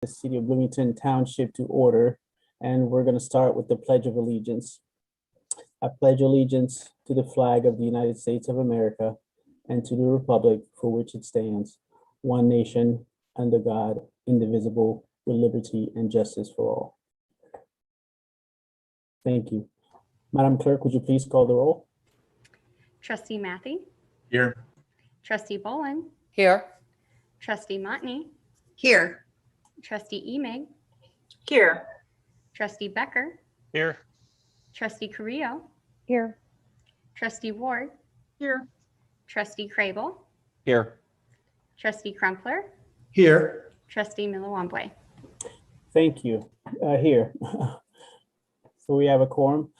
the City of Bloomington Township to order, and we're going to start with the Pledge of Allegiance. I pledge allegiance to the flag of the United States of America and to the republic for which it stands, one nation, under God, indivisible, with liberty and justice for all. Thank you. Madam Clerk, would you please call the roll? Trustee Matthey, Here. Trustee Bolin, Here. Trustee Motney, Here. Trustee Emig, Here. Trustee Becker, Here. Trustee Carrillo, Here. Trustee Ward, Here. Trustee Crable, Here. Trustee Crumpler, Here. Trustee Milawambwe. Thank you. Here. So we have a quorum.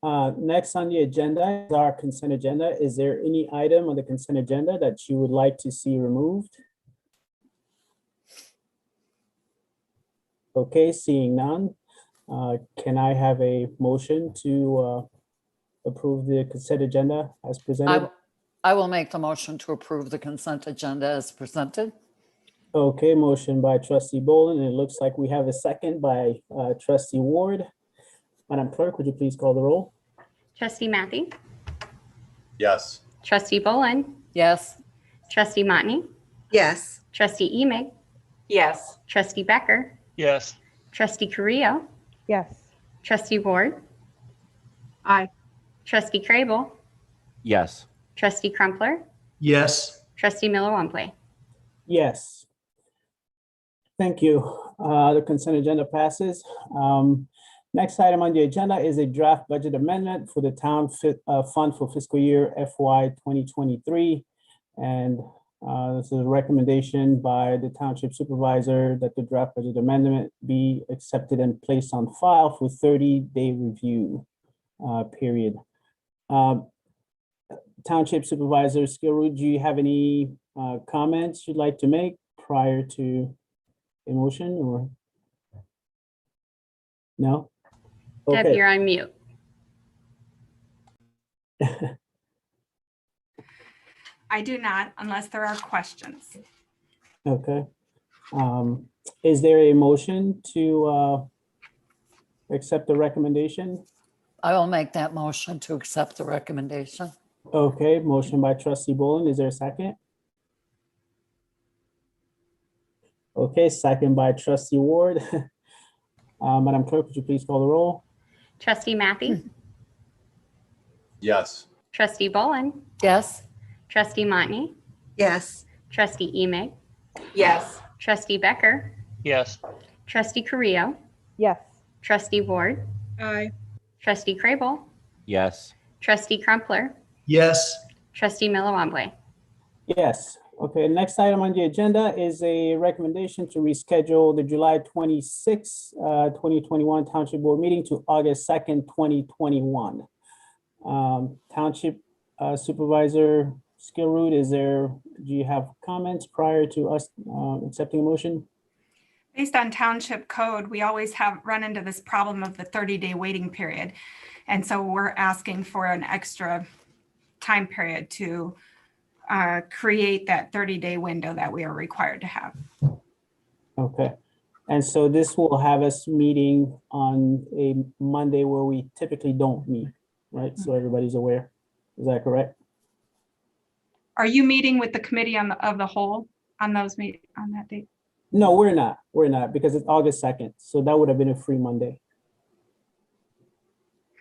Next on the agenda is our consent agenda. Is there any item on the consent agenda that you would like to see removed? Okay, seeing none. Can I have a motion to approve the consent agenda as presented? I will make the motion to approve the consent agenda as presented. Okay, motion by Trustee Bolin, and it looks like we have a second by Trustee Ward. Madam Clerk, would you please call the roll? Trustee Matthey, Yes. Trustee Bolin, Yes. Trustee Motney, Yes. Trustee Emig, Yes. Trustee Becker, Yes. Trustee Carrillo, Yes. Trustee Ward, Aye. Trustee Crable, Yes. Trustee Crumpler, Yes. Trustee Milawambwe. Yes. Thank you. The consent agenda passes. Next item on the agenda is a draft budget amendment for the town fund for fiscal year FY 2023. And this is a recommendation by the township supervisor that the draft budget amendment be accepted and placed on file for 30-day review period. Township Supervisor Skillroot, do you have any comments you'd like to make prior to a motion or? No? Deb, Okay. you're on mute. I do not, unless there are questions. Okay. Is there a motion to accept the recommendation? I will make that motion to accept the recommendation. Okay, motion by Trustee Bolin. Is there a second? Okay, second by Trustee Ward. Madam Clerk, would you please call the roll? Trustee Matthey, Yes. Trustee Bolin, Yes. Trustee Motney, Yes. Trustee Emig, Yes. Trustee Becker, Yes. Trustee Carrillo, Yes. Trustee Ward, Aye. Trustee Crable, Yes. Trustee Crumpler, Yes. Trustee Milawambwe. Yes. Okay, next item on the agenda is a recommendation to reschedule the July 26, 2021 Township Board meeting to August 2nd, 2021. Township Supervisor Skillroot, do you have comments prior to us accepting a motion? Based on township code, we always run into this problem of the 30-day waiting period. And so we're asking for an extra time period to create that 30-day window that we are required to have. Okay. And so this will have us meeting on a Monday where we typically don't meet, right? So everybody's aware. Is that correct? Are you meeting with the committee of the whole on that date? No, we're not. We're not because it's August 2nd. So that would have been a free Monday.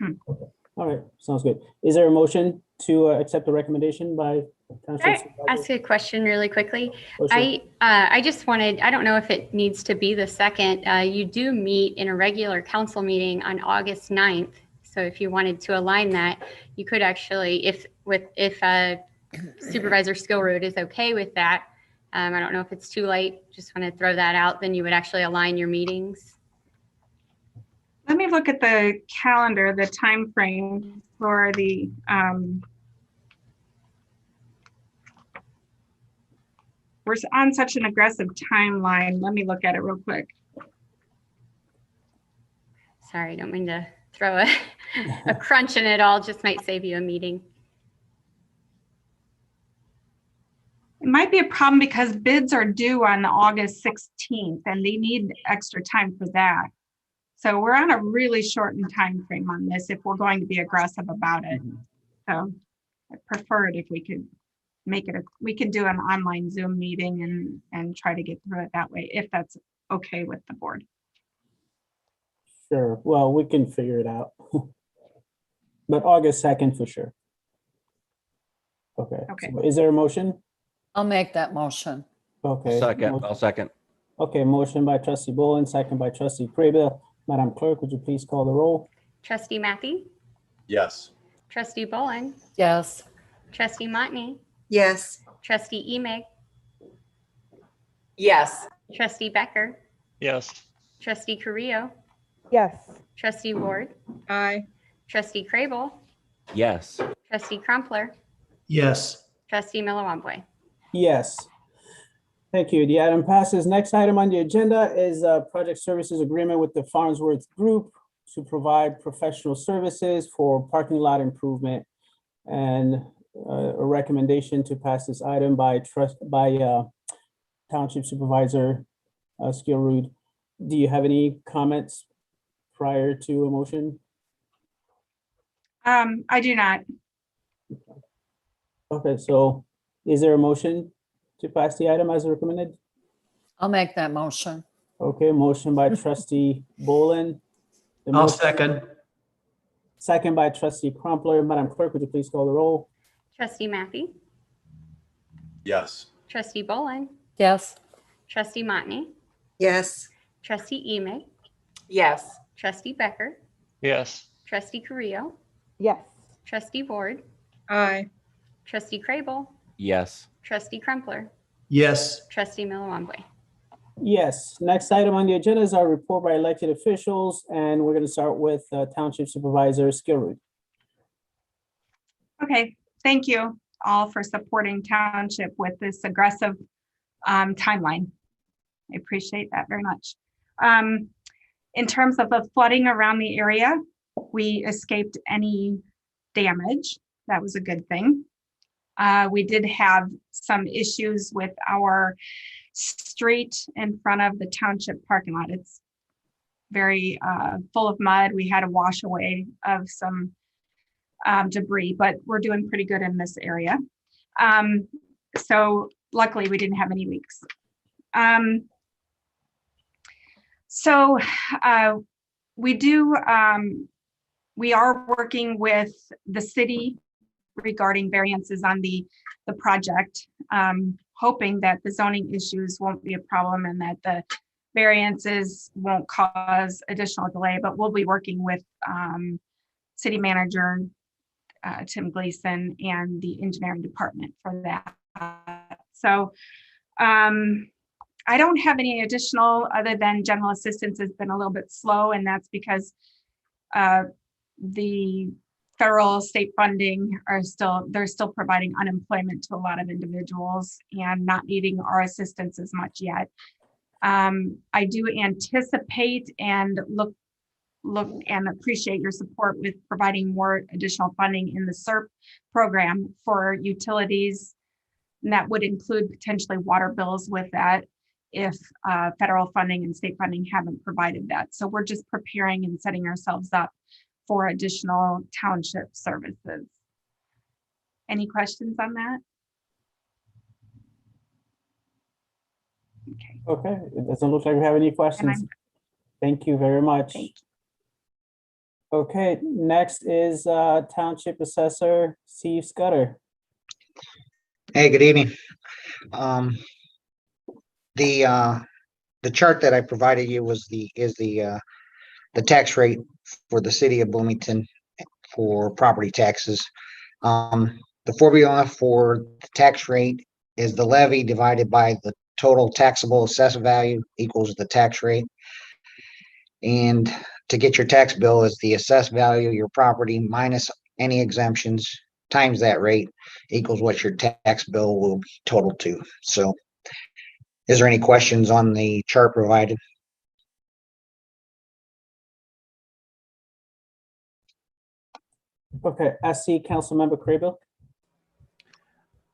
Okay. All right. Sounds good. Is there a motion to accept the recommendation by Township Can I Supervisor? ask a question really quickly? Oh, sure. I just wanted, I don't know if it needs to be the second. You do meet in a regular council meeting on August 9th. So if you wanted to align that, you could actually, if Supervisor Skillroot is okay with that. I don't know if it's too late. Just want to throw that out. Then you would actually align your meetings. Let me look at the calendar, the time frame for the we're on such an aggressive timeline. Let me look at it real quick. Sorry, don't mean to throw a crunch in it all. Just might save you a meeting. It might be a problem because bids are due on August 16th and they need extra time for that. So we're on a really shortened time frame on this if we're going to be aggressive about it. So I prefer it if we could make it, we can do an online Zoom meeting and try to get through it that way, if that's okay with the board. Sure, well, we can figure it out. But August 2nd for sure. Okay. Okay. So is there a motion? I'll make that motion. Okay. Second, I'll second. Okay, motion by trustee Boland, second by trustee Crable. Madam Clerk, would you please call the roll? Trustee Matthew, Yes. trustee Boland, Yes. trustee Motney, Yes. trustee Emig, Yes. trustee Becker, Yes. trustee Carrillo, Yes. trustee Ward, Aye. trustee Crable, Yes. trustee Crumpler, Yes. trustee Milliwamboy. Yes. Thank you. The item passes. Next item on the agenda is a project services agreement with the Farnsworth Group to provide professional services for parking lot improvement. And a recommendation to pass this item by Township Supervisor Skillroot. Do you have any comments prior to a motion? I do not. Okay, so is there a motion to pass the item as recommended? I'll make that motion. Okay, motion by trustee Boland. The I'll motion- second. Second by trustee Crumpler. Madam Clerk, would you please call the roll? Trustee Matthew, Yes. trustee Boland, Yes. trustee Motney, Yes. trustee Emig, Yes. trustee Becker, Yes. trustee Carrillo, Yes. trustee Ward, Aye. trustee Crable, Yes. trustee Crumpler, Yes. trustee Milliwamboy. Yes, next item on the agenda is our report by elected officials, and we're gonna start with Township Supervisor Skillroot. Okay, thank you all for supporting Township with this aggressive timeline. I appreciate that very much. In terms of the flooding around the area, we escaped any damage. That was a good thing. We did have some issues with our street in front of the Township parking lot. It's very full of mud. We had a wash away of some debris, but we're doing pretty good in this area. So luckily we didn't have any leaks. We are working with the city regarding variances on the project, hoping that the zoning issues won't be a problem and that the variances won't cause additional delay, but we'll be working with city manager Tim Gleason and the engineering department for that. So I don't have any additional other than general assistance has been a little bit slow, and that's because the federal state funding they're still providing unemployment to a lot of individuals and not needing our assistance as much yet. I do anticipate and look and appreciate your support with providing more additional funding in the SERP program for utilities. And that would include potentially water bills with that if federal funding and state funding haven't provided that. So we're just preparing and setting ourselves up for additional township services. Any questions on that? Okay. Okay, it doesn't look like we have any questions. Thank you very much. Thank you. Okay, next is Township Assessor Steve Scudder. Hey, good evening. The chart that I provided you is the tax rate for the city of Bloomington for property taxes. The formula for the tax rate is the levy divided by the total taxable assessed value equals the tax rate. And to get your tax bill is the assessed value of your property minus any exemptions times that rate equals what your tax bill will be total to. So is there any questions on the chart provided? Okay, I see Councilmember Crable.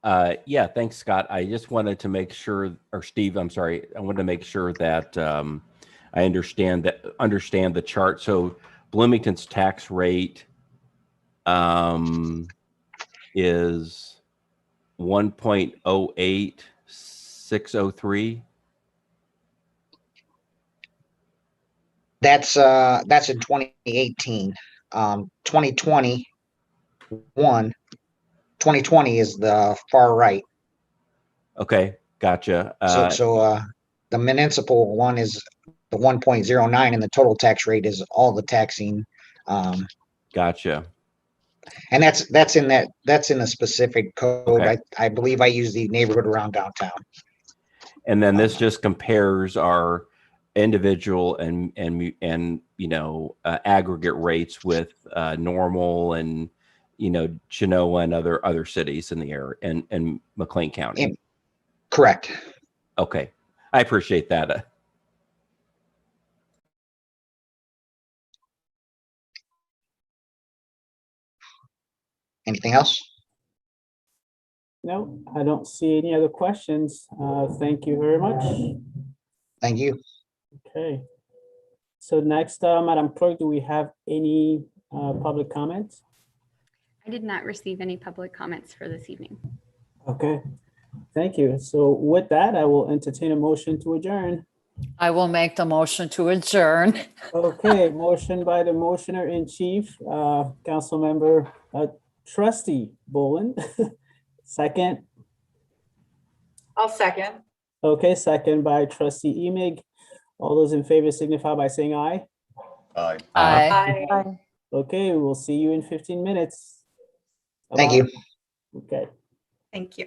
Yeah, thanks, Scott. I just wanted to make sure, or Steve, I'm sorry. I wanted to make sure that I understand the chart. So Bloomington's tax rate is 1.08603. That's in 2018. 2021, 2020 is the far right. Okay, gotcha. So the municipal one is the 1.09, and the total tax rate is all the taxing. Gotcha. And that's in a specific code. Okay. I believe I use the neighborhood around downtown. And then this just compares our individual and aggregate rates with Normal and Genoa and other cities in the area and McLean County. Correct. Okay, I appreciate that. Anything else? No, I don't see any other questions. Thank you very much. Thank you. Okay. So next, Madam Clerk, do we have any public comments? I did not receive any public comments for this evening. Okay, thank you. So with that, I will entertain a motion to adjourn. I will make the motion to adjourn. Okay, motion by the motioner in chief, Councilmember Trustee Bolin. Second, I'll second. okay, second by Trustee Emig. All those in favor signify by saying aye. Aye. Aye. Okay, we'll see you in 15 minutes. Thank you. Okay. Thank you.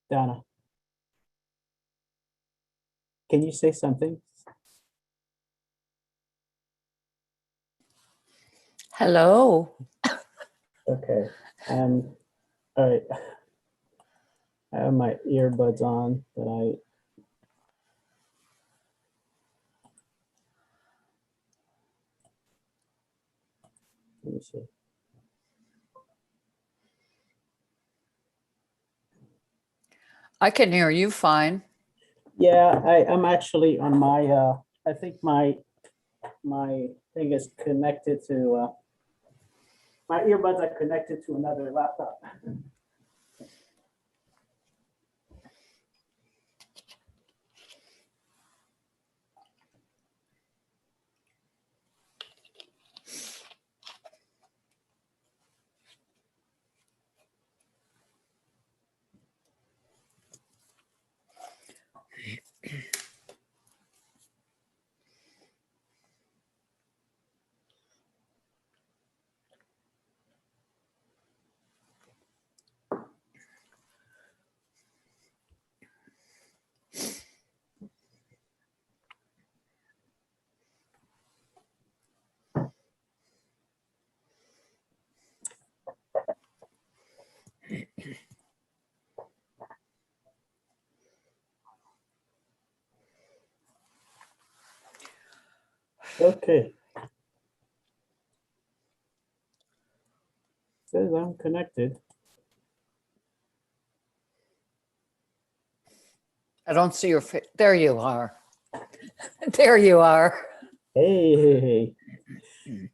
Donna. Can you say something? Hello. Okay. All right. I have my earbuds on, but let me see. I can hear you fine. Yeah, I'm actually on my, I think my thing is connected to, my earbuds are connected to another laptop. Okay. Says I'm connected. I don't see your face. There you are. There you are. Hey.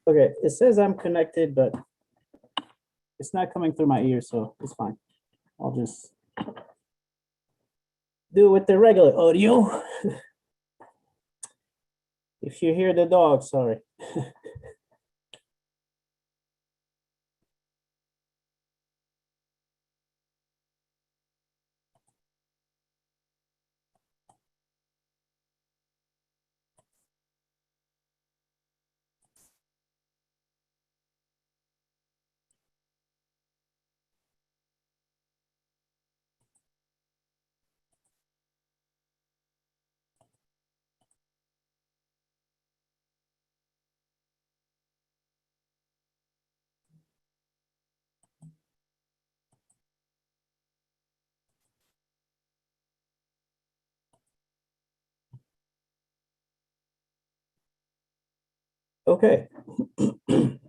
Okay, it says I'm connected, but it's not coming through my ear, so it's fine. I'll just do it with the regular audio. If you hear the dog, sorry. Okay. Good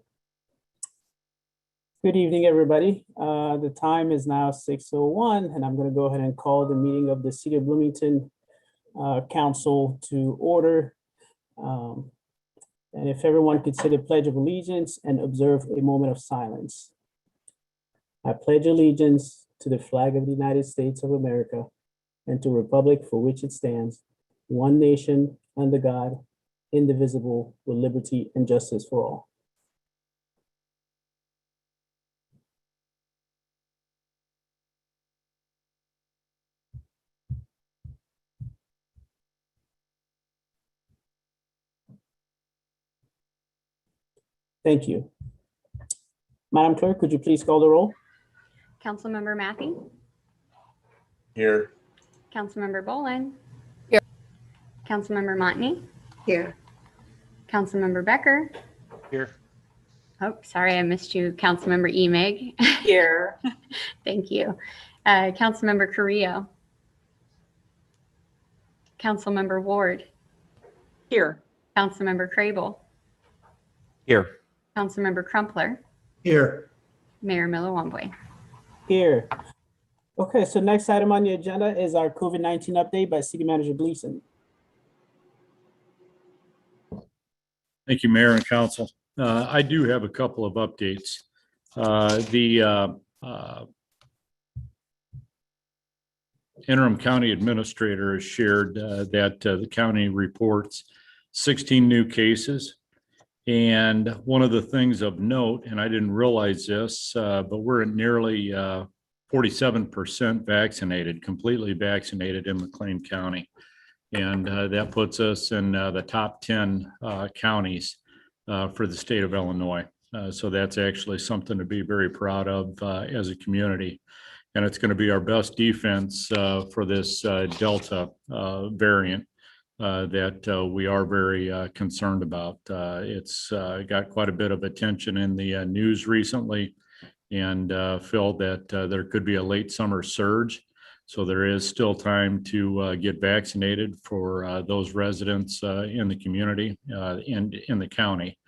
evening, everybody. The time is now 6:01, and I'm going to go ahead and call the meeting of the City of Bloomington Council to order. And if everyone could say the Pledge of Allegiance and observe a moment of silence. I pledge allegiance to the flag of the United States of America and to the republic for which it stands, one nation, under God, indivisible, with liberty and justice for all. Thank you. Madam Clerk, could you please call the roll? Councilmember Matthew, Here. Councilmember Bolin. Here. Councilmember Montney, Here. Councilmember Becker. Here. Oh, sorry, I missed you, Councilmember Emig. Here. Thank you. Councilmember Carrillo. Councilmember Ward. Here. Councilmember Crable. Here. Councilmember Crumpler. Here. Mayor Miller-Wamboy. Here. Okay, so next item on the agenda is our COVID-19 update by City Manager Gleason. Thank you, Mayor and Council. I do have a couple of updates. The interim county administrator has shared that the county reports 16 new cases. And one of the things of note, and I didn't realize this, but we're at nearly 47% vaccinated, completely vaccinated in McLean County. And that puts us in the top 10 counties for the state of Illinois. So that's actually something to be very proud of as a community. And it's going to be our best defense for this Delta variant that we are very concerned about. It's got quite a bit of attention in the news recently, and feel that there could be a late summer surge. So there is still time to get vaccinated for those residents in the community and in the county.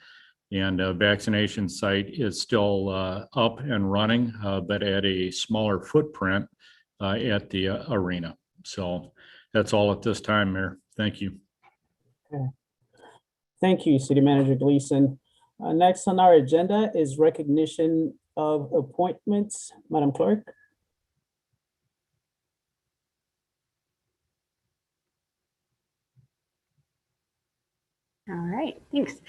And vaccination site is still up and running, but at a smaller footprint at the arena. So that's all at this time, Mayor. Thank you. Okay. Thank you, City Manager Gleason. Next on our agenda is recognition of appointments. Madam Clerk. All right, thanks.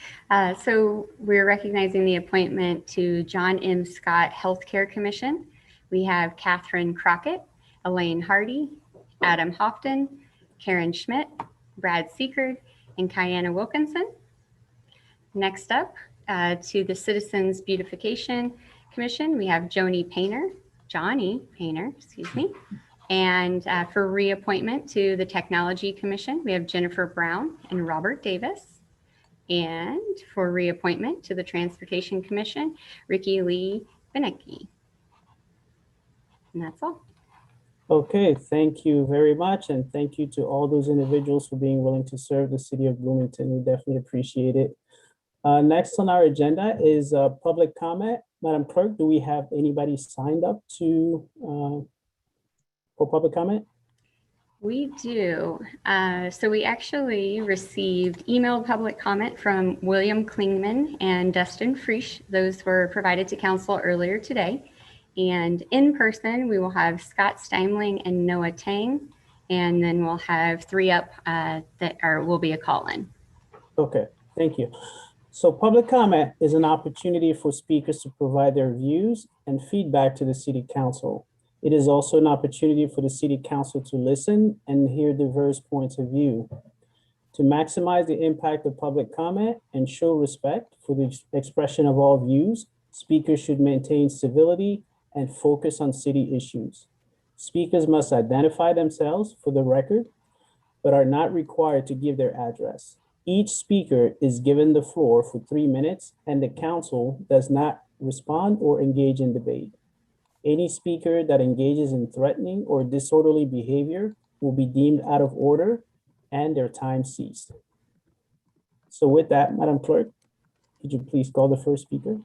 So we're recognizing the appointment to John M. Scott Healthcare Commission. We have Catherine Crockett, Elaine Hardy, Adam Houghton, Karen Schmidt, Brad Seekerd, and Kiana Wilkinson. Next up, to the Citizens Beautification Commission, we have Johnny Painter, excuse me. And for reappointment to the Technology Commission, we have Jennifer Brown and Robert Davis. And for reappointment to the Transportation Commission, Ricky Lee Benecke. And that's all. Okay, thank you very much. And thank you to all those individuals for being willing to serve the city of Bloomington. We definitely appreciate it. Next on our agenda is public comment. Madam Clerk, do we have anybody signed up to for public comment? We do. So we actually received emailed public comment from William Klingman and Dustin Frisch. Those were provided to council earlier today. And in person, we will have Scott Steimling and Noah Tang. And then we'll have 3 up that will be a call-in. Okay, thank you. So public comment is an opportunity for speakers to provide their views and feedback to the city council. It is also an opportunity for the city council to listen and hear diverse points of view. To maximize the impact of public comment and show respect for the expression of all views, speakers should maintain civility and focus on city issues. Speakers must identify themselves for the record, but are not required to give their address. Each speaker is given the floor for 3 minutes, and the council does not respond or engage in debate. Any speaker that engages in threatening or disorderly behavior will be deemed out of order and their time ceased. So with that, Madam Clerk, could you please call the first speaker?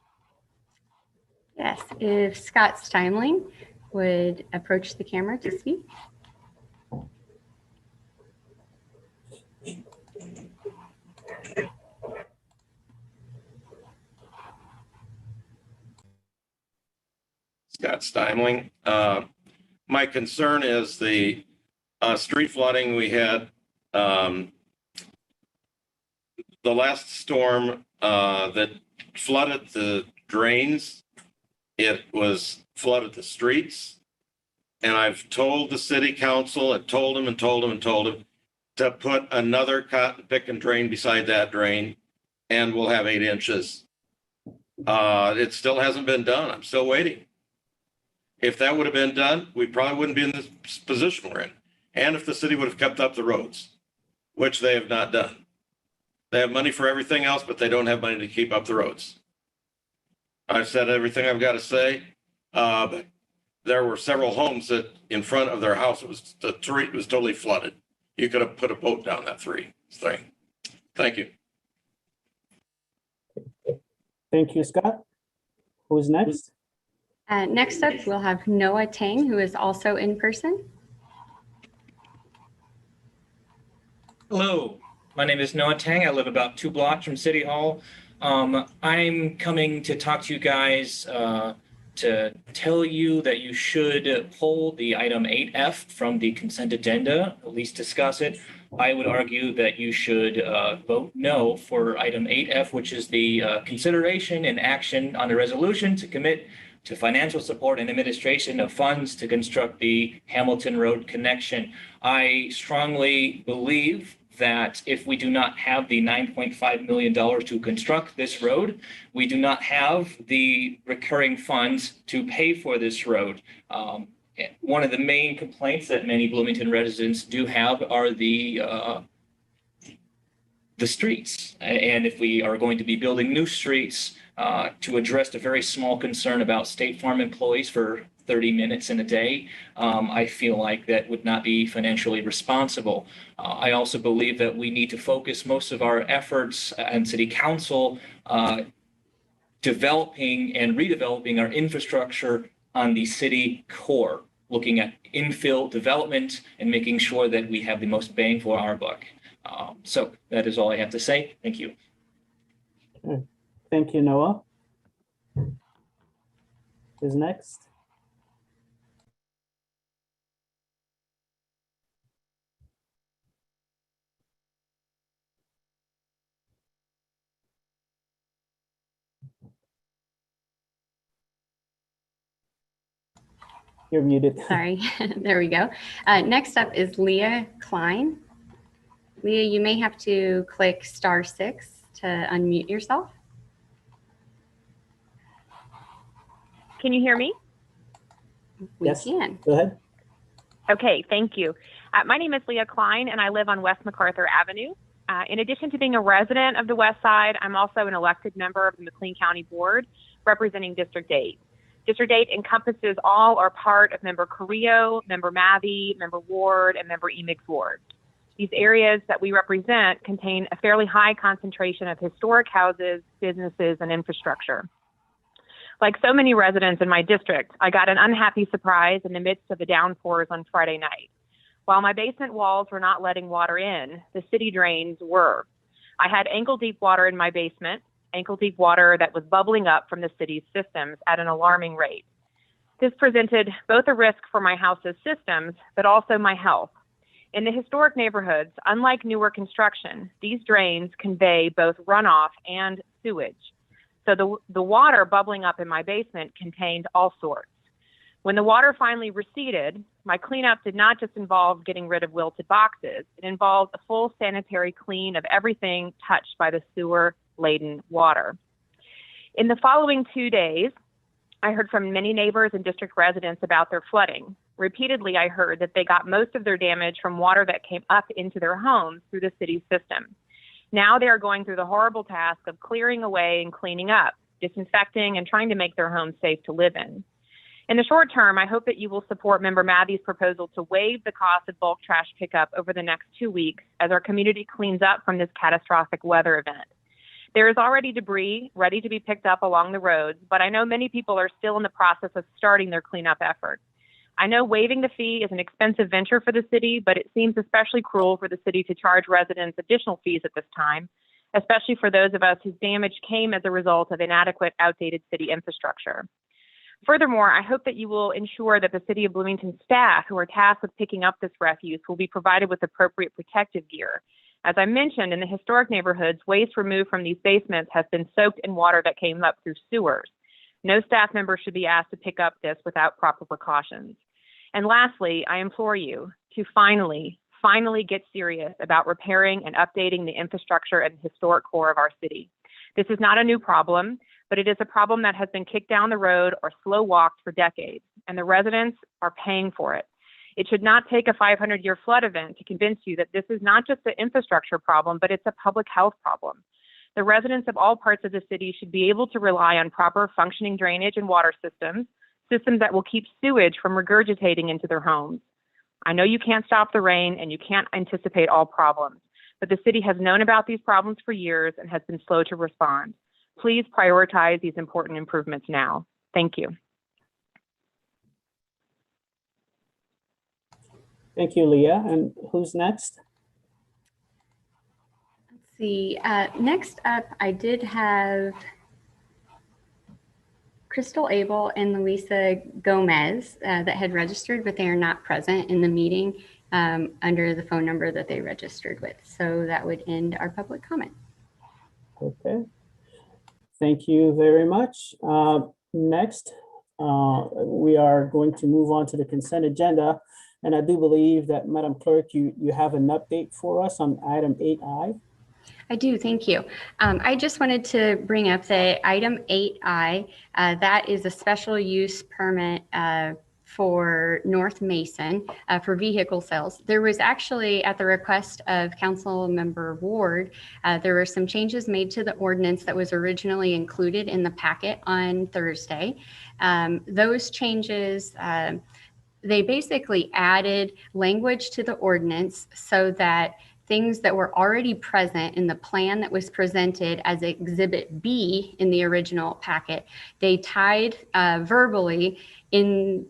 Yes, if Scott Steimling would approach the camera to speak. Scott Steimling. My concern is the street flooding we had. The last storm that flooded the drains, it was flooded the streets. And I've told the city council, I told him to put another cotton pick and drain beside that drain, and we'll have 8 inches. It still hasn't been done. I'm still waiting. If that would have been done, we probably wouldn't be in this position we're in. And if the city would have kept up the roads, which they have not done. They have money for everything else, but they don't have money to keep up the roads. I've said everything I've got to say, but there were several homes that in front of their house, the street was totally flooded. You could have put a boat down that thing. Thank you. Thank you, Scott. Who's next? Next up, we'll have Noah Tang, who is also in person. Hello, my name is Noah Tang. I live about 2 blocks from City Hall. I'm coming to talk to you guys to tell you that you should pull the item 8F from the consent agenda, at least discuss it. I would argue that you should vote no for item 8F, which is the consideration and action on the resolution to commit to financial support and administration of funds to construct the Hamilton Road connection. I strongly believe that if we do not have the $9.5 million to construct this road, we do not have the recurring funds to pay for this road. One of the main complaints that many Bloomington residents do have are the streets. And if we are going to be building new streets to address a very small concern about State Farm employees for 30 minutes in a day, I feel like that would not be financially responsible. I also believe that we need to focus most of our efforts and City Council developing and redeveloping our infrastructure on the city core, looking at infill development and making sure that we have the most bang for our buck. So that is all I have to say. Thank you. Okay. Thank you, Noah. Who's next? You're muted. Sorry, there we go. Next up is Leah Klein. Leah, you may have to click *6 to unmute yourself. Can you hear me? We Yes. can. Go ahead. Okay, thank you. My name is Leah Klein, and I live on West MacArthur Avenue. In addition to being a resident of the West Side, I'm also an elected member of the McLean County Board representing District 8. District 8 encompasses all or part of Member Carrillo, Member Mathy, Member Ward, and Member Emig's Ward. These areas that we represent contain a fairly high concentration of historic houses, businesses, and infrastructure. Like so many residents in my district, I got an unhappy surprise in the midst of the downpours on Friday night. While my basement walls were not letting water in, the city drains were. I had ankle-deep water in my basement, ankle-deep water that was bubbling up from the city's systems at an alarming rate. This presented both a risk for my house's systems, but also my health. In the historic neighborhoods, unlike newer construction, these drains convey both runoff and sewage. So the water bubbling up in my basement contained all sorts. When the water finally receded, my cleanup did not just involve getting rid of wilted boxes. It involved a full sanitary clean of everything touched by the sewer-laden water. In the following 2 days, I heard from many neighbors and district residents about their flooding. Repeatedly, I heard that they got most of their damage from water that came up into their homes through the city's system. Now they are going through the horrible task of clearing away and cleaning up, disinfecting, and trying to make their homes safe to live in. In the short term, I hope that you will support Member Mathy's proposal to waive the cost of bulk trash pickup over the next 2 weeks as our community cleans up from this catastrophic weather event. There is already debris ready to be picked up along the roads, but I know many people are still in the process of starting their cleanup efforts. I know waiving the fee is an expensive venture for the city, but it seems especially cruel for the city to charge residents additional fees at this time, especially for those of us whose damage came as a result of inadequate, outdated city infrastructure. Furthermore, I hope that you will ensure that the City of Bloomington staff who are tasked with picking up this refuse will be provided with appropriate protective gear. As I mentioned, in the historic neighborhoods, waste removed from these basements has been soaked in water that came up through sewers. No staff member should be asked to pick up this without proper precautions. And lastly, I implore you to finally get serious about repairing and updating the infrastructure and historic core of our city. This is not a new problem, but it is a problem that has been kicked down the road or slow walked for decades, and the residents are paying for it. It should not take a 500-year flood event to convince you that this is not just an infrastructure problem, but it's a public health problem. The residents of all parts of the city should be able to rely on proper functioning drainage and water systems that will keep sewage from regurgitating into their homes. I know you can't stop the rain and you can't anticipate all problems, but the city has known about these problems for years and has been slow to respond. Please prioritize these important improvements now. Thank you. Thank you, Leah. And who's next? Let's see. Next up, I did have Crystal Abel and Luisa Gomez that had registered, but they are not present in the meeting under the phone number that they registered with. So that would end our public comment. Okay. Thank you very much. Next, we are going to move on to the consent agenda. And I do believe that, Madam Clerk, you have an update for us on item 8I. I do, thank you. I just wanted to bring up the item 8I. That is a special use permit for North Mason for vehicle sales. There was actually, at the request of Council Member Ward, there were some changes made to the ordinance that was originally included in the packet on Thursday. Those changes, they basically added language to the ordinance so that things that were already present in the plan that was presented as Exhibit B in the original packet, they tied verbally into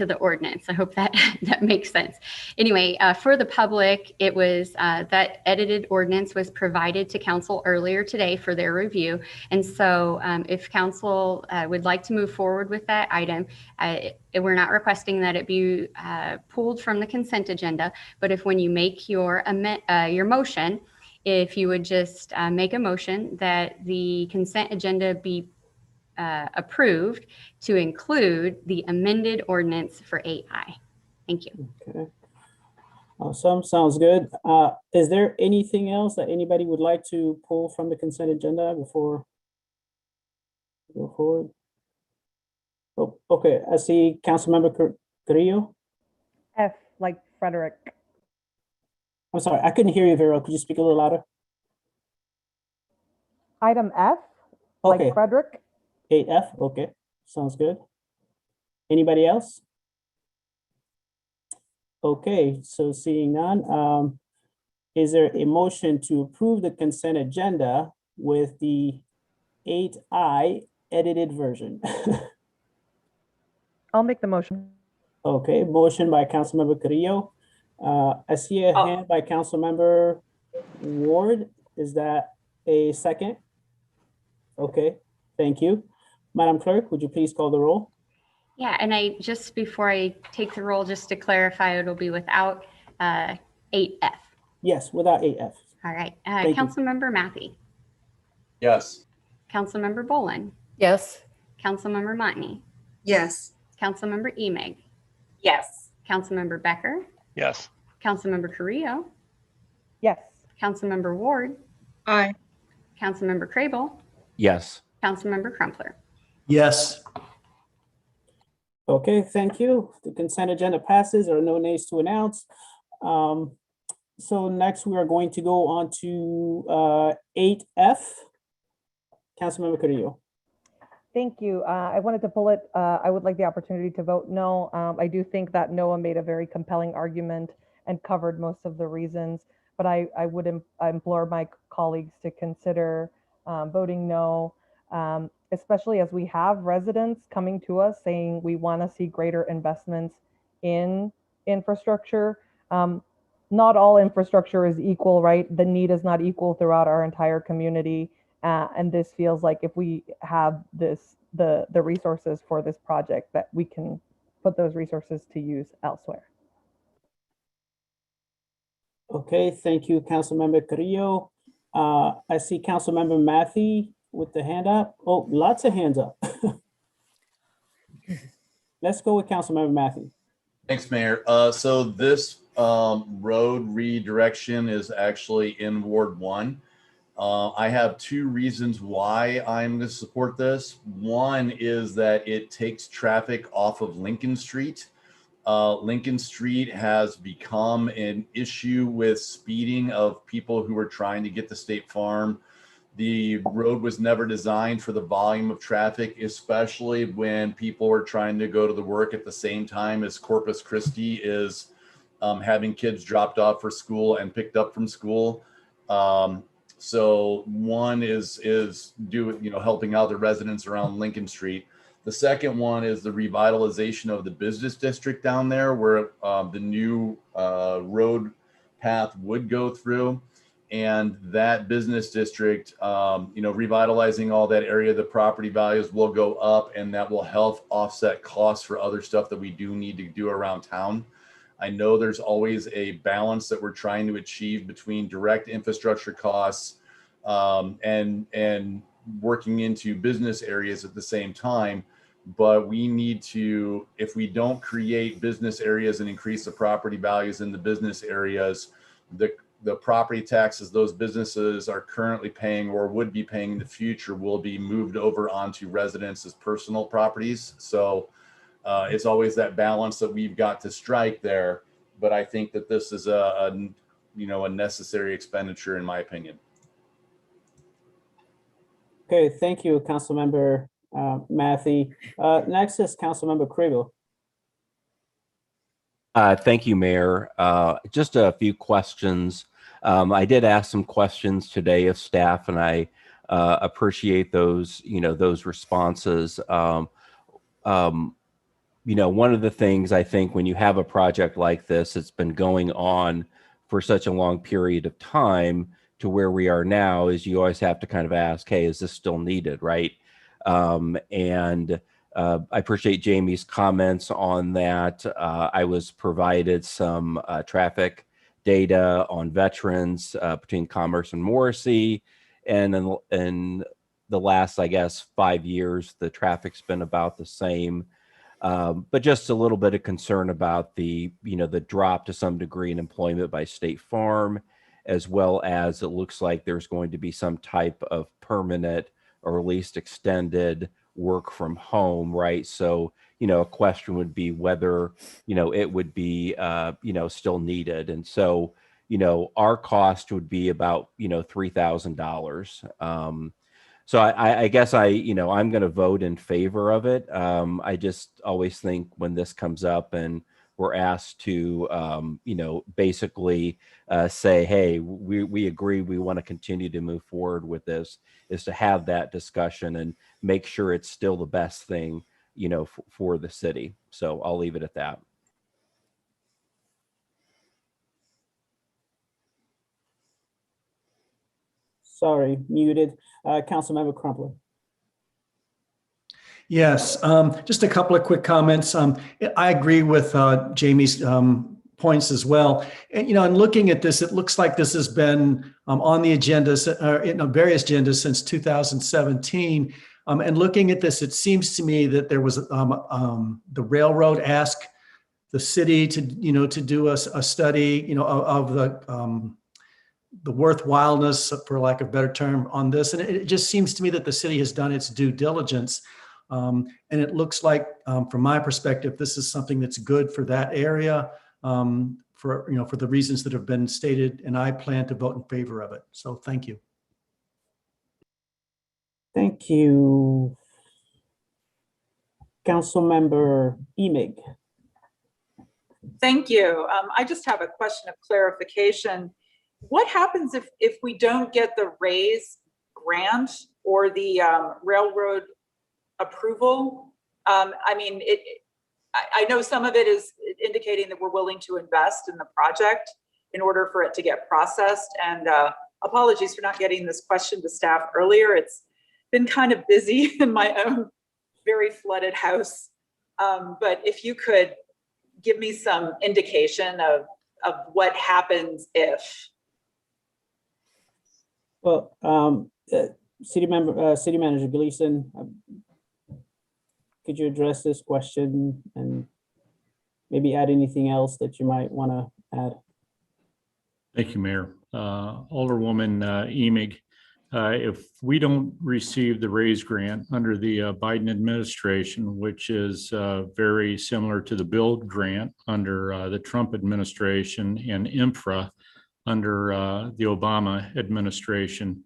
the ordinance. I hope that that makes sense. Anyway, for the public, it was that edited ordinance was provided to council earlier today for their review. And so if council would like to move forward with that item, we're not requesting that it be pulled from the consent agenda, but if when you make your motion, if you would just make a motion that the consent agenda be approved to include the amended ordinance for 8I. Thank you. Okay. Awesome. Sounds good. Is there anything else that anybody would like to pull from the consent agenda before we go forward? Oh, okay. I see Councilmember Carrillo. F like Frederick. I'm sorry, I couldn't hear you very well. Could you speak a little louder? Item F Okay. like Frederick. 8F. Okay. Sounds good. Anybody else? Okay, so seeing none, is there a motion to approve the consent agenda with the 8I edited version? I'll make the motion. Okay, motion by Councilmember Carrillo. I see a hand by Councilmember Ward. Is that a second? Okay, thank you. Madam Clerk, would you please call the roll? Yeah, and I just before I take the roll, just to clarify, it'll be without 8F. Yes, without 8F. All right. Thank you. Councilmember Matthey, Yes. Councilmember Bolin, Yes. Councilmember Motney, Yes. Councilmember Emig, Yes. Councilmember Becker, Yes. Councilmember Carrillo, Yes. Councilmember Ward, Aye. Councilmember Crable, Yes. Councilmember Crumpler. Yes. Okay, thank you. The consent agenda passes. There are no nays to announce. So next we are going to go on to 8F. Councilmember Carrillo. Thank you. I wanted to pull it. I would like the opportunity to vote no. I do think that Noah made a very compelling argument and covered most of the reasons, but I would implore my colleagues to consider voting no, especially as we have residents coming to us saying we want to see greater investments in infrastructure. Not all infrastructure is equal, right? The need is not equal throughout our entire community. And this feels like if we have the resources for this project, that we can put those resources to use elsewhere. Okay, thank you, Councilmember Carrillo. I see Councilmember Matthey with the hand up. Oh, lots of hands up. Let's go with Councilmember Matthey. Thanks, Mayor. So this road redirection is actually in Ward 1. I have two reasons why I'm going to support this. One is that it takes traffic off of Lincoln Street. Lincoln Street has become an issue with speeding of people who are trying to get to State Farm. The road was never designed for the volume of traffic, especially when people are trying to go to the work at the same time as Corpus Christi is having kids dropped off for school and picked up from school. So one is helping out the residents around Lincoln Street. The second one is the revitalization of the business district down there where the new road path would go through. And that business district, revitalizing all that area, the property values will go up, and that will help offset costs for other stuff that we do need to do around town. I know there's always a balance that we're trying to achieve between direct infrastructure costs and working into business areas at the same time. But we need to, if we don't create business areas and increase the property values in the business areas, the property taxes those businesses are currently paying or would be paying in the future will be moved over onto residents as personal properties. So It's always that balance that we've got to strike there. But I think that this is a necessary expenditure, in my opinion. Okay, thank you, Councilmember Matthey. Next is Councilmember Kriegel. Thank you, Mayor. Just a few questions. I did ask some questions today of staff, and I appreciate those, those responses. One of the things I think when you have a project like this, it's been going on for such a long period of time to where we are now, is you always have to kind of ask, hey, is this still needed, right? I appreciate Jamie's comments on that. I was provided some traffic data on veterans between Commerce and Morrissey. And in the last, I guess, 5 years, the traffic's been about the same. But just a little bit of concern about the drop to some degree in employment by State Farm, as well as it looks like there's going to be some type of permanent or at least extended work from home, right? So, a question would be whether, it would be, still needed. And so, our cost would be about, $3,000. So I guess I'm going to vote in favor of it. I just always think when this comes up and we're asked to, basically say, hey, we agree, we want to continue to move forward with this, is to have that discussion and make sure it's still the best thing, for the city. So I'll leave it at that. Sorry, muted. Councilmember Crumpler. Yes, just a couple of quick comments. I agree with Jamie's points as well. And, in looking at this, it looks like this has been on the agenda, in various agendas since 2017. And looking at this, it seems to me that there was the railroad asked the city to do a study, of the worthwhileness, for lack of a better term, on this. And it just seems to me that the city has done its due diligence. And it looks like, from my perspective, this is something that's good for that area, for the reasons that have been stated, and I plan to vote in favor of it. So thank you. Thank you. Councilmember Emig. Thank you. I just have a question of clarification. What happens if we don't get the RAISE grant or the railroad approval? I know some of it is indicating that we're willing to invest in the project in order for it to get processed. And apologies for not getting this question to staff earlier. It's been kind of busy in my own very flooded house. But if you could give me some indication of what happens if. Well, City Manager Gleason, could you address this question and maybe add anything else that you might want to add? Thank you, Mayor. Alderwoman Emig, if we don't receive the RAISE grant under the Biden administration, which is very similar to the BUILD grant under the Trump administration and infra under the Obama administration,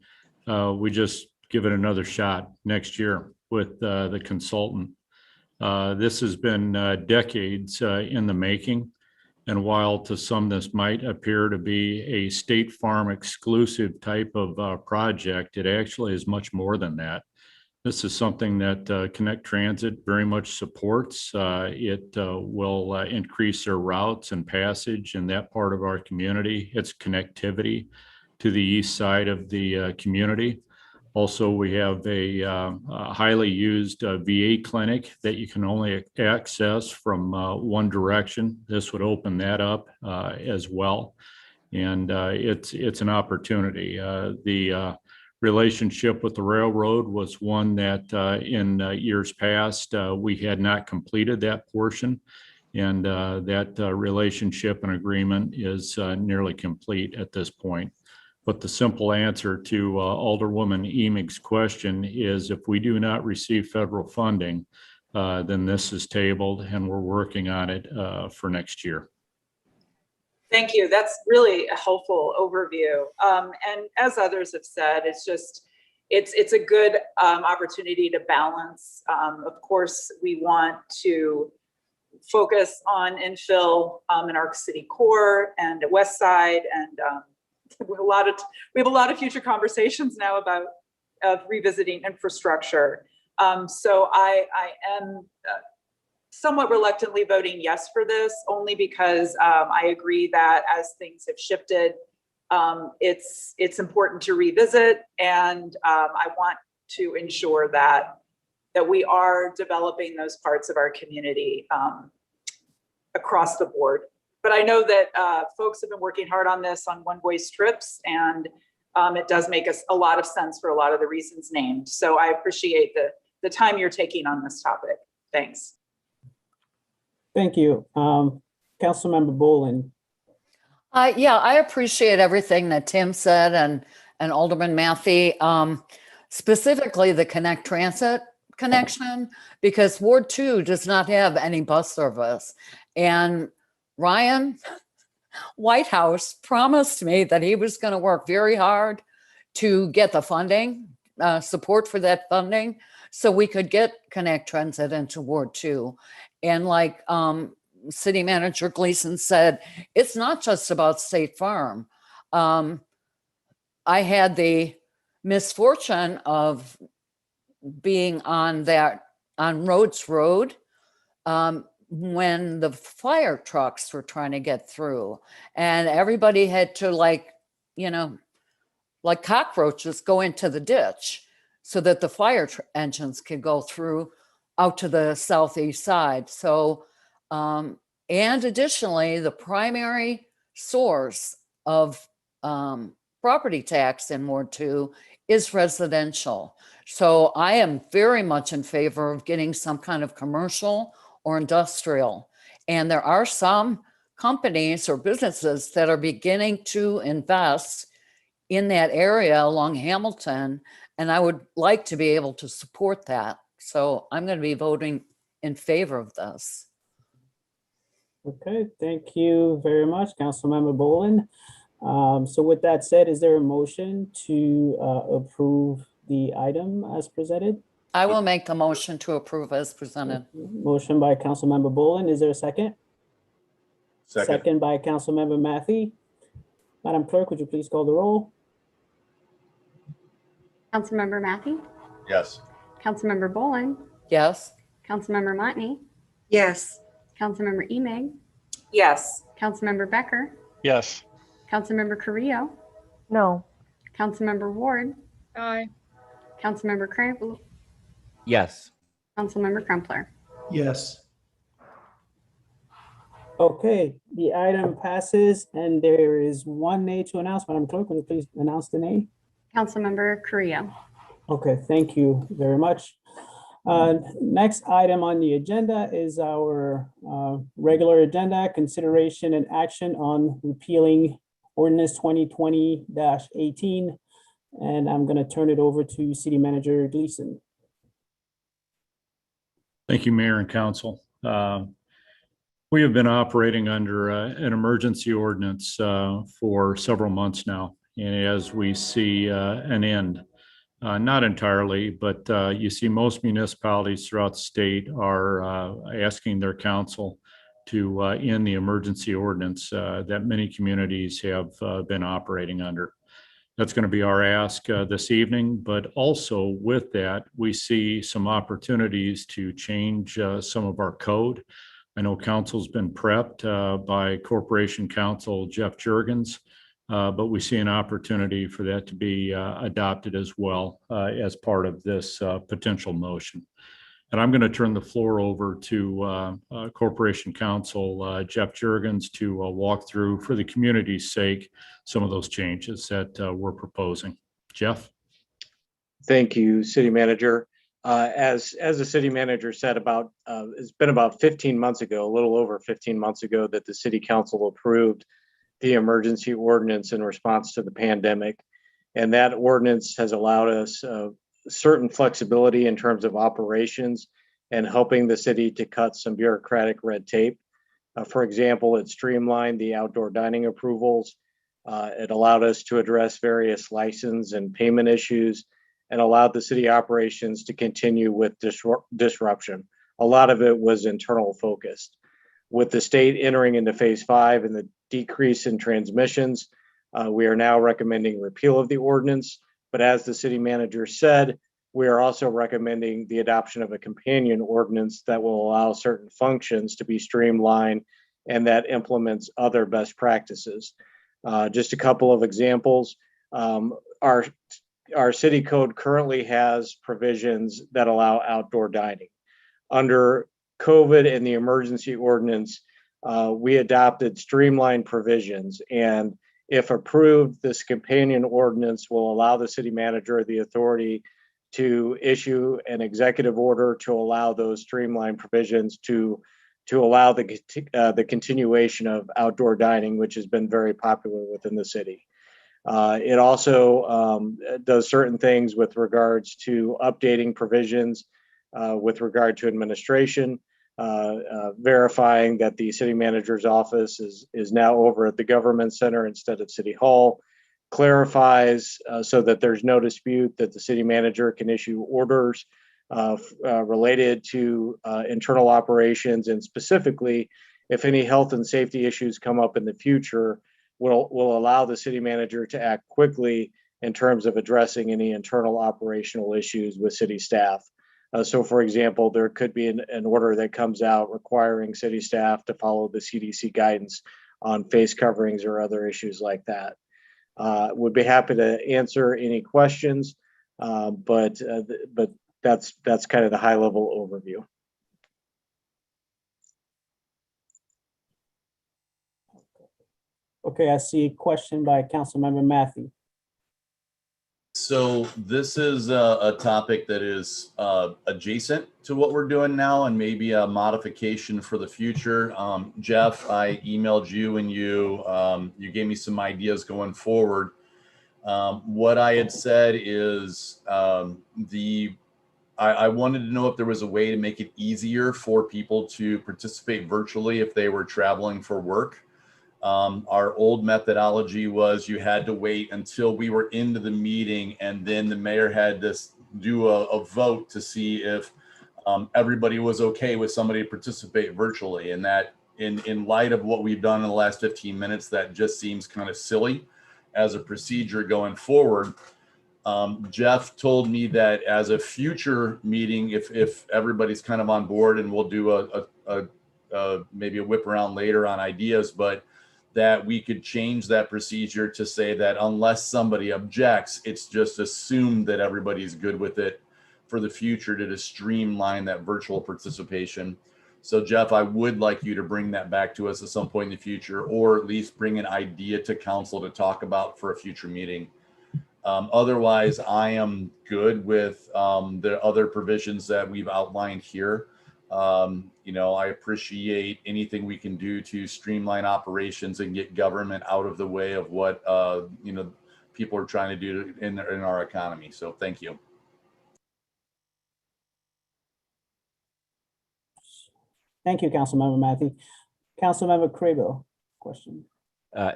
we just give it another shot next year with the consultant. This has been decades in the making. And while to some this might appear to be a State Farm exclusive type of project, it actually is much more than that. This is something that Connect Transit very much supports. It will increase their routes and passage in that part of our community. It's connectivity to the east side of the community. Also, we have a highly used VA clinic that you can only access from one direction. This would open that up as well. And it's an opportunity. The relationship with the railroad was one that in years past, we had not completed that portion. And that relationship and agreement is nearly complete at this point. But the simple answer to Alderwoman Emig's question is if we do not receive federal funding, then this is tabled and we're working on it for next year. Thank you. That's really a helpful overview. And as others have said, it's a good opportunity to balance. Of course, we want to focus on infill in our city core and at West Side, and we have a lot of future conversations now about revisiting infrastructure. So I am somewhat reluctantly voting yes for this, only because I agree that as things have shifted, it's important to revisit, and I want to ensure that we are developing those parts of our community across the board. But I know that folks have been working hard on this on one-way strips, and it does make us a lot of sense for a lot of the reasons named. So I appreciate the time you're taking on this topic. Thanks. Thank you. Councilmember Bolin. Yeah, I appreciate everything that Tim said and Alderman Matthey, specifically the Connect Transit connection, because Ward 2 does not have any bus service. And Ryan Whitehouse promised me that he was going to work very hard to get the funding, support for that funding, so we could get Connect Transit into Ward 2. And like City Manager Gleason said, it's not just about State Farm. I had the misfortune of being on Rhodes Road when the fire trucks were trying to get through, and everybody had to, like cockroaches, go into the ditch so that the fire engines could go through out to the southeast side. So, and additionally, the primary source of property tax in Ward 2 is residential. So I am very much in favor of getting some kind of commercial or industrial. And there are some companies or businesses that are beginning to invest in that area along Hamilton, and I would like to be able to support that. So I'm going to be voting in favor of this. Okay, thank you very much, Councilmember Bolin. So with that said, is there a motion to approve the item as presented? I will make the motion to approve as presented. Motion by Councilmember Bolin. Is there a second? Second by Councilmember Matthey. Madam Clerk, would you please call the roll? Councilmember Matthey, Yes. Councilmember Bolin, Yes. Councilmember Motney, Yes. Councilmember Emig, Yes. Councilmember Becker, Yes. Councilmember Carrillo, No. Councilmember Ward, Aye. Councilmember Crampler, Yes. Councilmember Crumpler. Yes. Okay, the item passes and there is one nay to announce. Madam Clerk, will you please announce the nay? Councilmember Carrillo. Okay, thank you very much. Next item on the agenda is our regular agenda, consideration and action on repealing ordinance 2020-18. And I'm going to turn it over to City Manager Gleason. Thank you, Mayor and Council. We have been operating under an emergency ordinance for several months now, and as we see an end, not entirely, but you see most municipalities throughout the state are asking their council to end the emergency ordinance that many communities have been operating under. That's going to be our ask this evening, but also with that, we see some opportunities to change some of our code. I know council's been prepped by Corporation Counsel Jeff Jurgens, but we see an opportunity for that to be adopted as well as part of this potential motion. And I'm going to turn the floor over to Corporation Counsel Jeff Jurgens to walk through, for the community's sake, some of those changes that we're proposing. Jeff? Thank you, City Manager. As the City Manager said, it's been about 15 months ago, a little over 15 months ago, that the City Council approved the emergency ordinance in response to the pandemic. And that ordinance has allowed us certain flexibility in terms of operations and helping the city to cut some bureaucratic red tape. For example, it streamlined the outdoor dining approvals. It allowed us to address various license and payment issues and allowed the city operations to continue with disruption. A lot of it was internal focused. With the state entering into phase 5 and the decrease in transmissions, we are now recommending repeal of the ordinance. But as the city manager said, we are also recommending the adoption of a companion ordinance that will allow certain functions to be streamlined and that implements other best practices. Just a couple of examples. Our city code currently has provisions that allow outdoor dining. Under COVID and the emergency ordinance, we adopted streamlined provisions, and if approved, this companion ordinance will allow the city manager the authority to issue an executive order to allow those streamlined provisions to allow the continuation of outdoor dining, which has been very popular within the city. It also does certain things with regards to updating provisions with regard to administration, verifying that the city manager's office is now over at the government center instead of City Hall, clarifies so that there's no dispute that the city manager can issue orders related to internal operations, and specifically, if any health and safety issues come up in the future, will allow the city manager to act quickly in terms of addressing any internal operational issues with city staff. So, for example, there could be an order that comes out requiring city staff to follow the CDC guidance on face coverings or other issues like that. Would be happy to answer any questions, but that's kind of the high level overview. Okay, I see a question by Councilmember Matthew. So this is a topic that is adjacent to what we're doing now and maybe a modification for the future. Jeff, I emailed you and you gave me some ideas going forward. What I had said is I wanted to know if there was a way to make it easier for people to participate virtually if they were traveling for work. Our old methodology was you had to wait until we were into the meeting, and then the mayor had to do a vote to see if everybody was okay with somebody to participate virtually. And that in light of what we've done in the last 15 minutes, that just seems kind of silly as a procedure going forward. Jeff told me that as a future meeting, if everybody's kind of on board, and we'll do maybe a whip around later on ideas, but that we could change that procedure to say that unless somebody objects, it's just assumed that everybody's good with it for the future to just streamline that virtual participation. So Jeff, I would like you to bring that back to us at some point in the future, or at least bring an idea to council to talk about for a future meeting. Otherwise, I am good with the other provisions that we've outlined here. I appreciate anything we can do to streamline operations and get government out of the way of what people are trying to do in our economy. So thank you. Thank you, Councilmember Matthew. Councilmember Crable, question.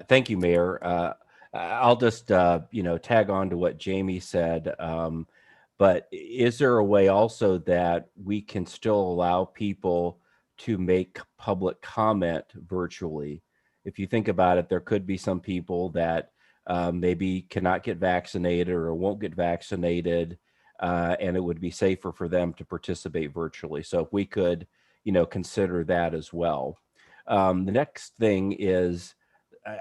Thank you, Mayor. I'll just tag on to what Jamie said. But is there a way also that we can still allow people to make public comment virtually? If you think about it, there could be some people that maybe cannot get vaccinated or won't get vaccinated, and it would be safer for them to participate virtually. So if we could, consider that as well. The next thing is,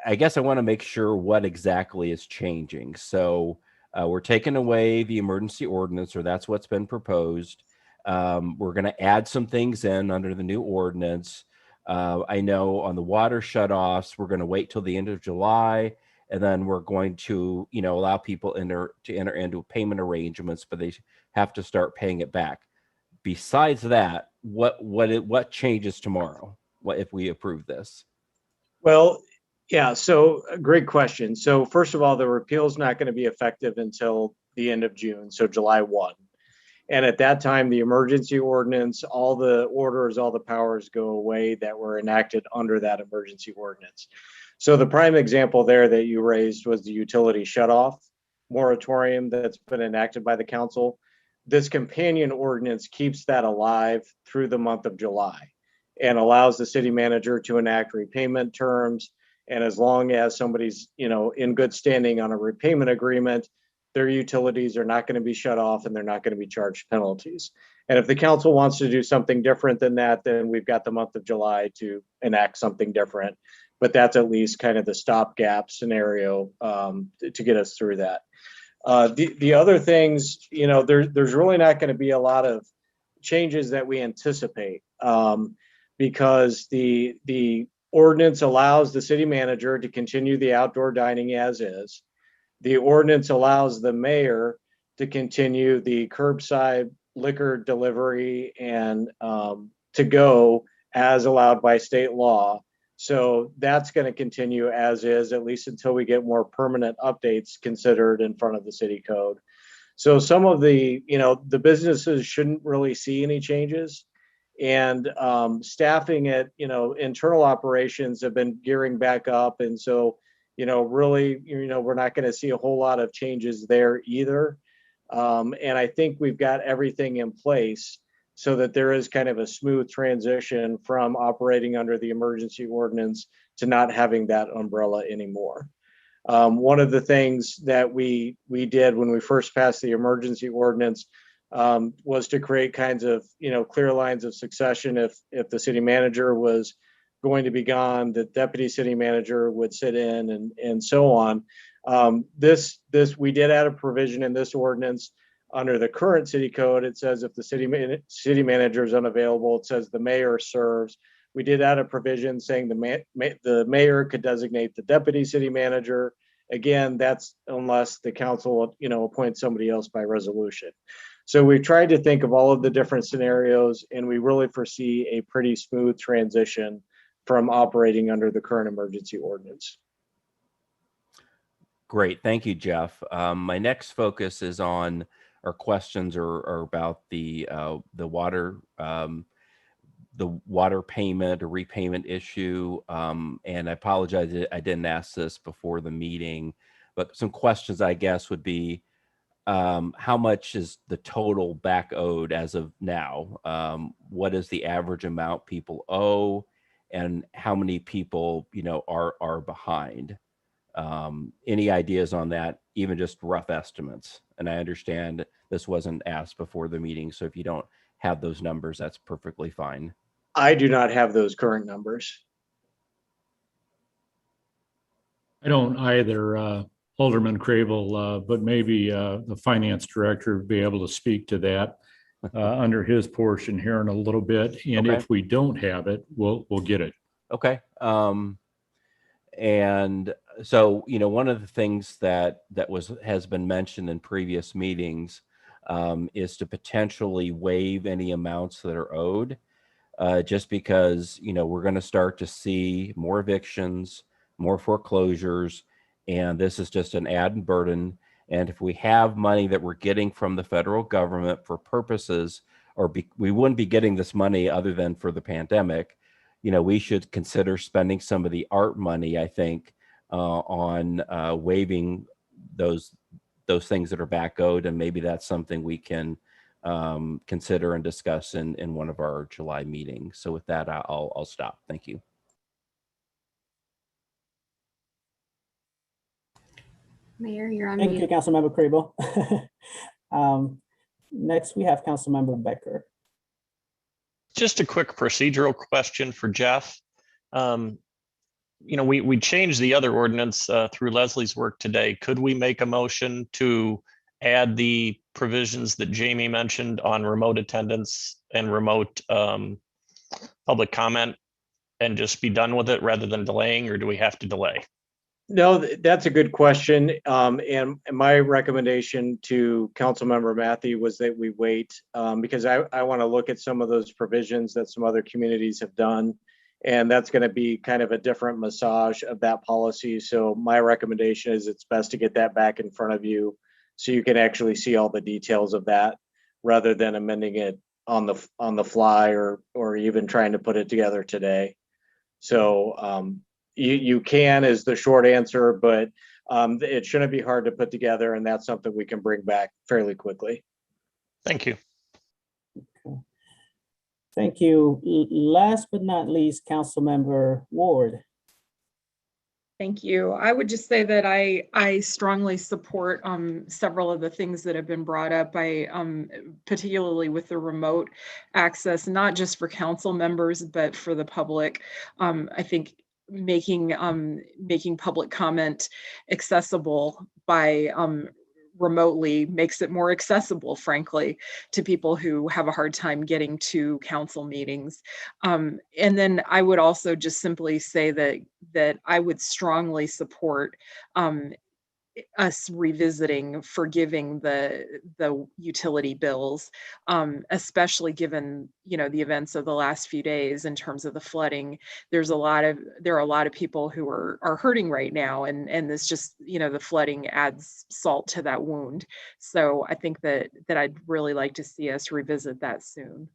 I guess I want to make sure what exactly is changing. So we're taking away the emergency ordinance, or that's what's been proposed. We're going to add some things in under the new ordinance. I know on the water shutoffs, we're going to wait till the end of July, and then we're going to, allow people to enter into payment arrangements, but they have to start paying it back. Besides that, what changes tomorrow? What if we approve this? Well, yeah, so great question. So first of all, the repeal is not going to be effective until the end of June, so July 1. And at that time, the emergency ordinance, all the orders, all the powers go away that were enacted under that emergency ordinance. So the prime example there that you raised was the utility shutoff moratorium that's been enacted by the council. This companion ordinance keeps that alive through the month of July and allows the city manager to enact repayment terms. And as long as somebody's, in good standing on a repayment agreement, their utilities are not going to be shut off and they're not going to be charged penalties. And if the council wants to do something different than that, then we've got the month of July to enact something different. But that's at least kind of the stopgap scenario to get us through that. The other things, there's really not going to be a lot of changes that we anticipate because the ordinance allows the city manager to continue the outdoor dining as is. The ordinance allows the mayor to continue the curbside liquor delivery and to go as allowed by state law. So that's going to continue as is, at least until we get more permanent updates considered in front of the city code. So some of the businesses shouldn't really see any changes. And staffing at, internal operations have been gearing back up. And so, really, we're not going to see a whole lot of changes there either. And I think we've got everything in place so that there is kind of a smooth transition from operating under the emergency ordinance to not having that umbrella anymore. One of the things that we did when we first passed the emergency ordinance was to create kinds of, clear lines of succession. If the city manager was going to be gone, the deputy city manager would sit in and so on. We did add a provision in this ordinance. Under the current city code, it says if the city manager is unavailable, it says the mayor serves. We did add a provision saying the mayor could designate the deputy city manager. Again, that's unless the council, appoints somebody else by resolution. So we tried to think of all of the different scenarios, and we really foresee a pretty smooth transition from operating under the current emergency ordinance. Great, thank you, Jeff. My next focus is on, our questions are about the water payment or repayment issue. And I apologize, I didn't ask this before the meeting, but some questions I guess would be, how much is the total back owed as of now? What is the average amount people owe, and how many people, are behind? Any ideas on that, even just rough estimates? And I understand this wasn't asked before the meeting, so if you don't have those numbers, that's perfectly fine. I do not have those current numbers. I don't either, Alderman Crable, but maybe the finance director would be able to speak to that under his portion here in a little bit. And Okay. if we don't have it, we'll get it. Okay. And so, one of the things that has been mentioned in previous meetings is to potentially waive any amounts that are owed, just because, we're going to start to see more evictions, more foreclosures, and this is just an added burden. And if we have money that we're getting from the federal government for purposes, we wouldn't be getting this money other than for the pandemic, we should consider spending some of the art money, I think, on waiving those things that are back owed. And maybe that's something we can consider and discuss in one of our July meetings. So with that, I'll stop. Thank you. Mayor, you're on Thank mute. you, Councilmember Crable. Next, we have Councilmember Becker. Just a quick procedural question for Jeff. We changed the other ordinance through Leslie's work today. Could we make a motion to add the provisions that Jamie mentioned on remote attendance and remote public comment and just be done with it rather than delaying, or do we have to delay? No, that's a good question. And my recommendation to Councilmember Matthew was that we wait because I want to look at some of those provisions that some other communities have done. And that's going to be kind of a different massage of that policy. So my recommendation is it's best to get that back in front of you so you can actually see all the details of that. rather than amending it on the fly or even trying to put it together today. So you can is the short answer, but it shouldn't be hard to put together, and that's something we can bring back fairly quickly. Thank you. Thank you. Last but not least, Councilmember Ward. Thank you. I would just say that I strongly support several of the things that have been brought up. Particularly with the remote access, not just for council members, but for the public. I think making public comment accessible by remotely makes it more accessible, frankly, to people who have a hard time getting to council meetings. And then I would also just simply say that I would strongly support us revisiting forgiving the utility bills, especially given the events of the last few days in terms of the flooding. There are a lot of people who are hurting right now, and this just the flooding adds salt to that wound. So I think that I'd really like to see us revisit that soon.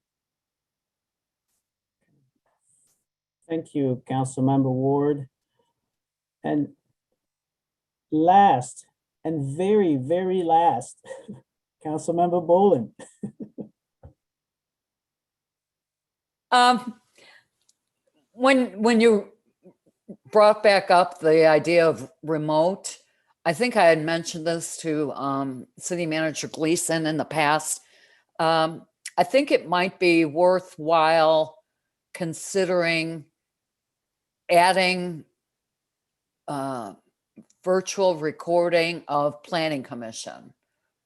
Thank you, Councilmember Ward. And last and very, very last, Councilmember Bolin. When you brought back up the idea of remote, I think I had mentioned this to City Manager Gleason in the past. I think it might be worthwhile considering adding virtual recording of Planning Commission.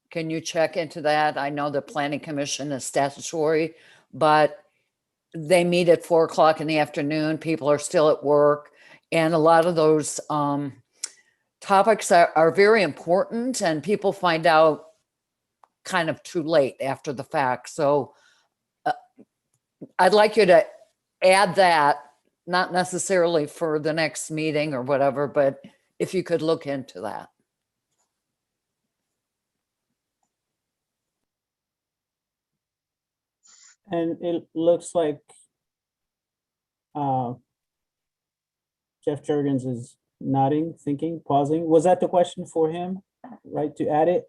Can you check into that? I know the Planning Commission is statutory, but they meet at 4 o'clock in the afternoon. People are still at work. And a lot of those topics are very important, and people find out kind of too late after the fact. So I'd like you to add that, not necessarily for the next meeting or whatever, but if you could look into that. And it looks like Jeff Jurgens is nodding, thinking, pausing. Was that the question for him, right, to add it?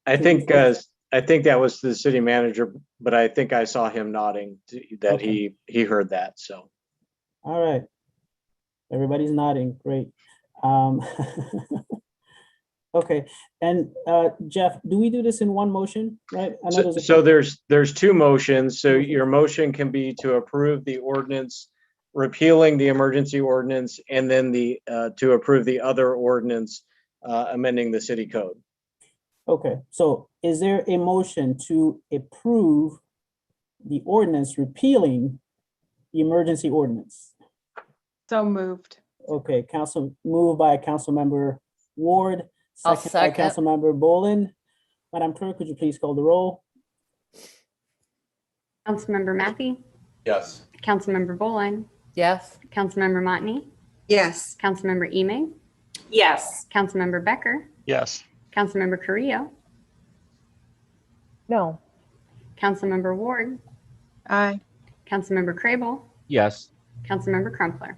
I think that was the city manager, but I think I saw him nodding that Okay. he heard that. So, All right. Everybody's nodding. Great. Okay. And Jeff, do we do this in one motion, right? I know so there's two motions. So your motion can be to approve the ordinance repealing the emergency ordinance, and then to approve the other ordinance amending the city code. Okay, so is there a motion to approve the ordinance repealing the emergency ordinance? So moved. Okay, moved by Councilmember Ward, second by Councilmember Bolin. Madam Clerk, could you please call the roll? Councilmember Matthey? Yes. Councilmember Bolin? Yes. Councilmember Motney? Yes. Councilmember Emig? Yes. Councilmember Becker? Yes. Councilmember Carrillo? No. Councilmember Ward? Aye. Councilmember Crable? Yes. Councilmember Crumpler?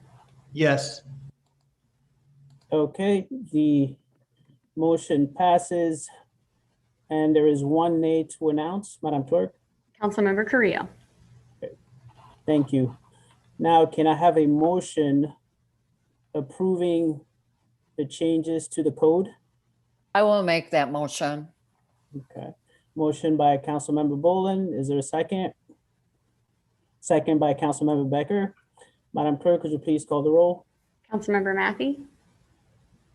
Yes. Okay, the motion passes and there is one nay to announce. Madam Clerk? Councilmember Carrillo? Thank you. Now, can I have a motion approving the changes to the code? I will make that motion. Okay. Motion by Councilmember Bolin. Is there a second? Second by Councilmember Becker. Madam Clerk, could you please call the roll? Councilmember Matthey?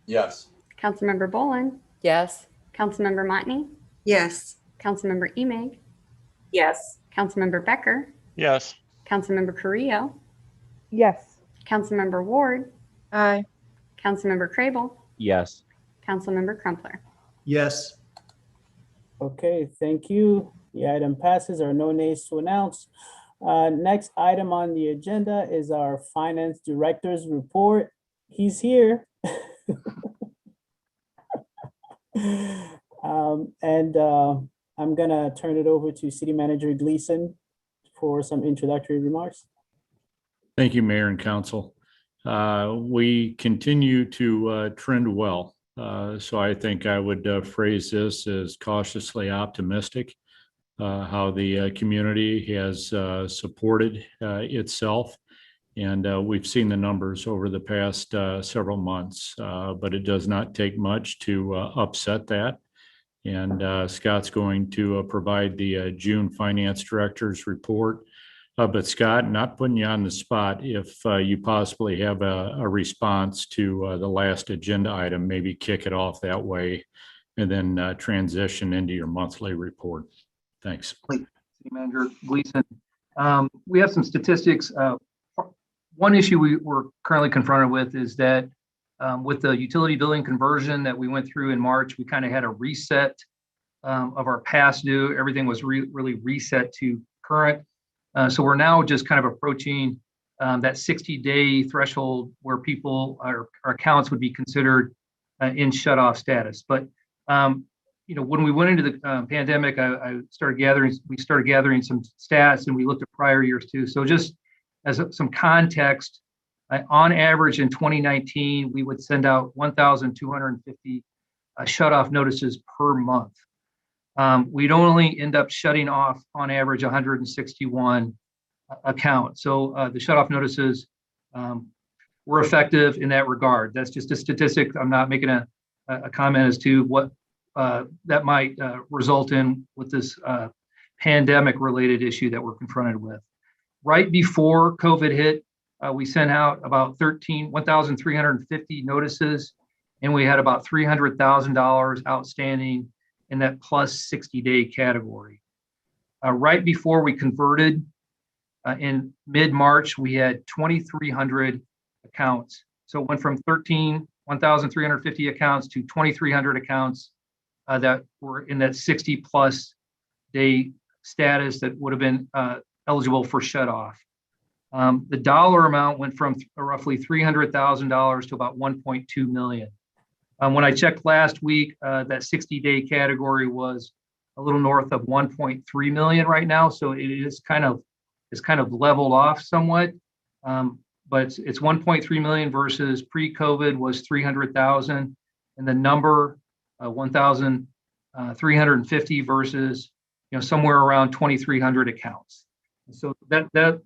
Yes. Councilmember Bolin? Yes. Councilmember Motney? Yes. Councilmember Emig? Yes. Councilmember Becker? Yes. Councilmember Carrillo? Yes. Councilmember Ward? Aye. Councilmember Crable? Yes. Councilmember Crumpler? Yes. Okay, thank you. The item passes. There are no nays to announce. Next item on the agenda is our Finance Director's report. He's here. I'm gonna turn it over to City Manager Gleason for some introductory remarks. Thank you, Mayor and Council. We continue to trend well. So I think I would phrase this as cautiously optimistic, how the community has supported itself. And we've seen the numbers over the past several months, but it does not take much to upset that. And Scott's going to provide the June Finance Director's report. But Scott, not putting you on the spot, if you possibly have a response to the last agenda item, maybe kick it off that way and then transition into your monthly report. Thanks. City Manager Gleason. We have some statistics. One issue we're currently confronted with is that with the utility billing conversion that we went through in March, we kind of had a reset of our past due. Everything was really reset to current. So we're now just kind of approaching that 60-day threshold where our accounts would be considered in shut-off status. But when we went into the pandemic, we started gathering some stats, and we looked at prior years too. So just as some context, on average in 2019, we would send out 1,250 shut-off notices per month. We'd only end up shutting off on average 161 accounts. So the shut-off notices were effective in that regard. That's just a statistic. I'm not making a comment as to what that might result in with this pandemic-related issue that we're confronted with. Right before COVID hit, we sent out about 1,350 notices, and we had about $300,000 outstanding in that plus 60-day category. Right before we converted in mid-March, we had 2,300 accounts. So it went from 1,350 accounts to 2,300 accounts that were in that 60-plus day status that would have been eligible for shut-off. The dollar amount went from roughly $300,000 to about $1.2 million. When I checked last week, that 60-day category was a little north of 1.3 million right now. So it is kind of leveled off somewhat. But it's 1.3 million versus pre-COVID was 300,000, and the number 1,350 versus somewhere around 2,300 accounts. So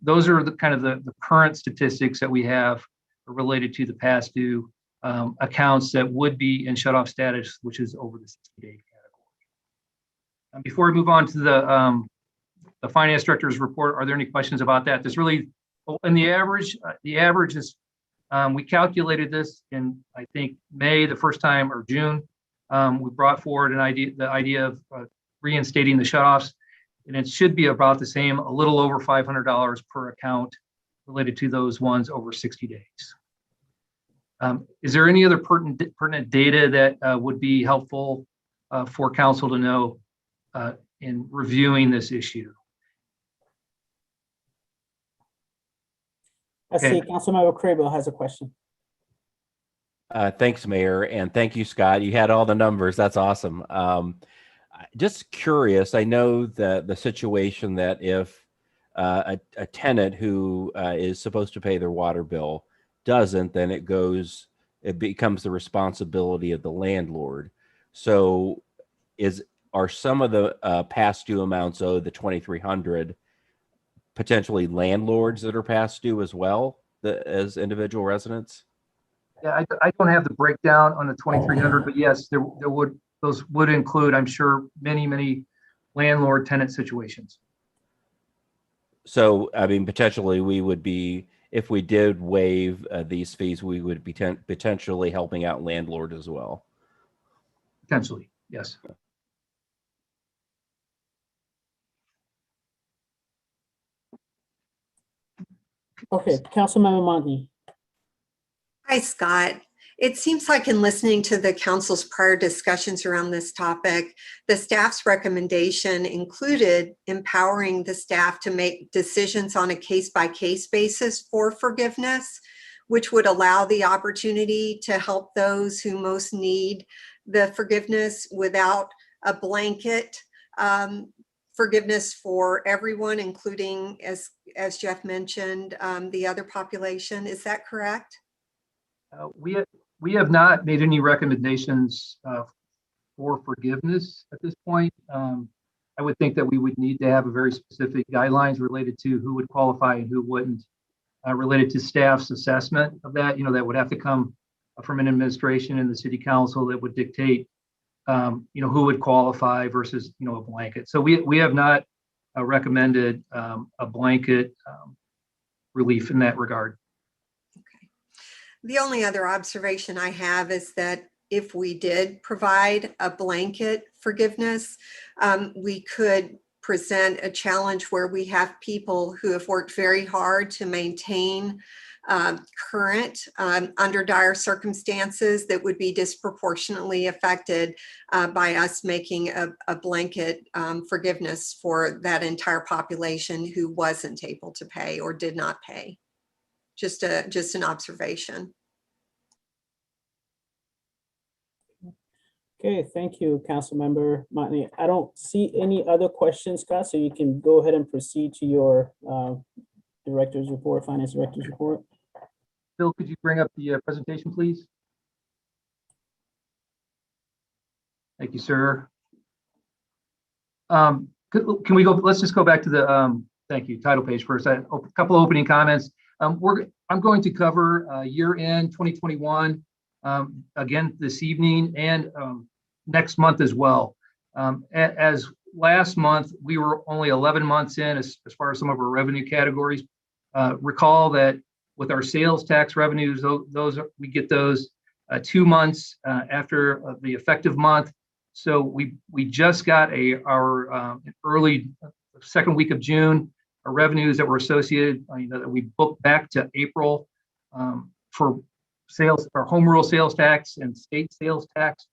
those are the kind of the current statistics that we have related to the past due accounts that would be in shut-off status, which is over the 60-day category. And before we move on to the finance director's report, are there any questions about that? There's really, in the average is, we calculated this in, I think, May the first time, or June. We brought forward the idea of reinstating the shutoffs, and it should be about the same, a little over $500 per account related to those ones over 60 days. Is there any other pertinent data that would be helpful for council to know in reviewing this issue? I see Councilmember Crable has a question. Thanks, Mayor, and thank you, Scott. You had all the numbers. That's awesome. Just curious, I know the situation that if a tenant who is supposed to pay their water bill doesn't, then it becomes the responsibility of the landlord. So are some of the past due amounts owed, the 2,300, potentially landlords that are past due as well as individual residents? Yeah, I don't have the breakdown on the 2,300, but yes, those would include, I'm sure, many landlord tenant situations. So, I mean, potentially we would be, if we did waive these fees, we would be potentially helping out landlord as well. Potentially, yes. Okay, Councilmember Monty. Hi, Scott. It seems like in listening to the council's prior discussions around this topic, the staff's recommendation included empowering the staff to make decisions on a case-by-case basis for forgiveness, which would allow the opportunity to help those who most need the forgiveness without a blanket forgiveness for everyone, including, as Jeff mentioned, the other population. Is that correct? We have not made any recommendations for forgiveness at this point. I would think that we would need to have a very specific guidelines related to who would qualify and who wouldn't, related to staff's assessment of that. That would have to come from an administration and the city council that would dictate, who would qualify versus, a blanket. So we have not recommended a blanket relief in that regard. The only other observation I have is that if we did provide a blanket forgiveness, we could present a challenge where we have people who have worked very hard to maintain current under dire circumstances that would be disproportionately affected by us making a blanket forgiveness for that entire population who wasn't able to pay or did not pay. Just an observation. Okay, thank you, Councilmember Motney. I don't see any other questions, Scott, so you can go ahead and proceed to your director's report, finance director's report. Phil, could you bring up the presentation, please? Thank you, sir. Can we go, let's just go back to the, thank you, title page first. A couple of opening comments. I'm going to cover year-end 2021 again this evening and next month as well. As last month, we were only 11 months in as far as some of our revenue categories. Recall that with our sales tax revenues, we get those 2 months after the effective month. So we just got our early second week of June, our revenues that were associated, that we booked back to April for sales, or home rule sales tax and state sales tax.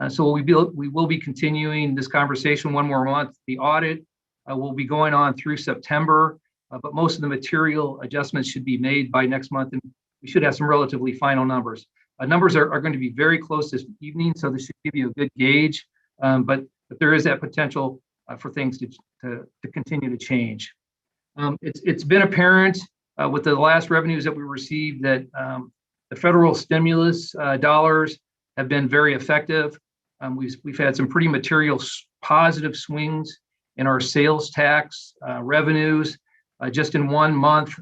So we will be continuing this conversation one more month. The audit will be going on through September, but most of the material adjustments should be made by next month, and we should have some relatively final numbers. Numbers are going to be very close this evening, so this should give you a good gauge, but there is that potential for things to continue to change. It's been apparent with the last revenues that we received that the federal stimulus dollars have been very effective. We've had some pretty material positive swings in our sales tax revenues. Just in 1 month,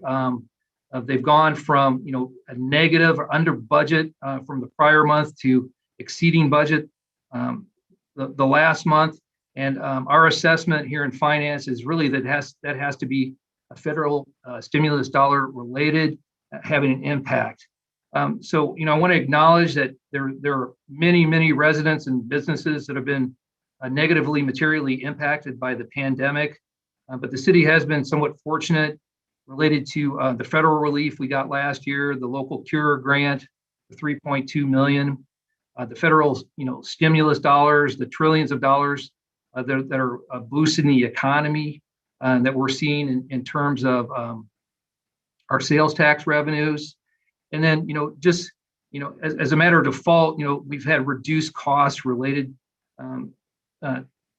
they've gone from a negative or under budget from the prior month to exceeding budget the last month. And our assessment here in finance is really that has to be a federal stimulus dollar related, having an impact. So I want to acknowledge that there are many residents and businesses that have been negatively materially impacted by the pandemic. But the city has been somewhat fortunate related to the federal relief we got last year, the local cure grant, the $3.2 million, the federal stimulus dollars, the trillions of dollars that are boosting the economy that we're seeing in terms of our sales tax revenues. And then as a matter of default, we've had reduced costs related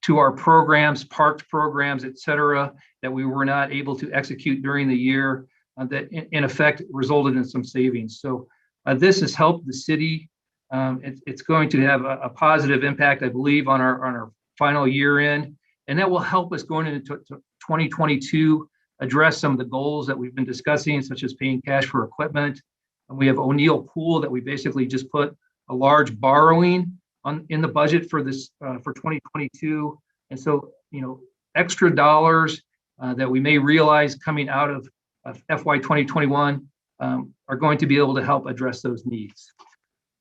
to our programs, parked programs, et cetera, that we were not able to execute during the year that in effect resulted in some savings. So this has helped the city. It's going to have a positive impact, I believe, on our final year end. And that will help us going into 2022 address some of the goals that we've been discussing, such as paying cash for equipment. And we have O'Neill Pool that we basically just put a large borrowing in the budget for this for 2022. And so, extra dollars that we may realize coming out of FY 2021 are going to be able to help address those needs.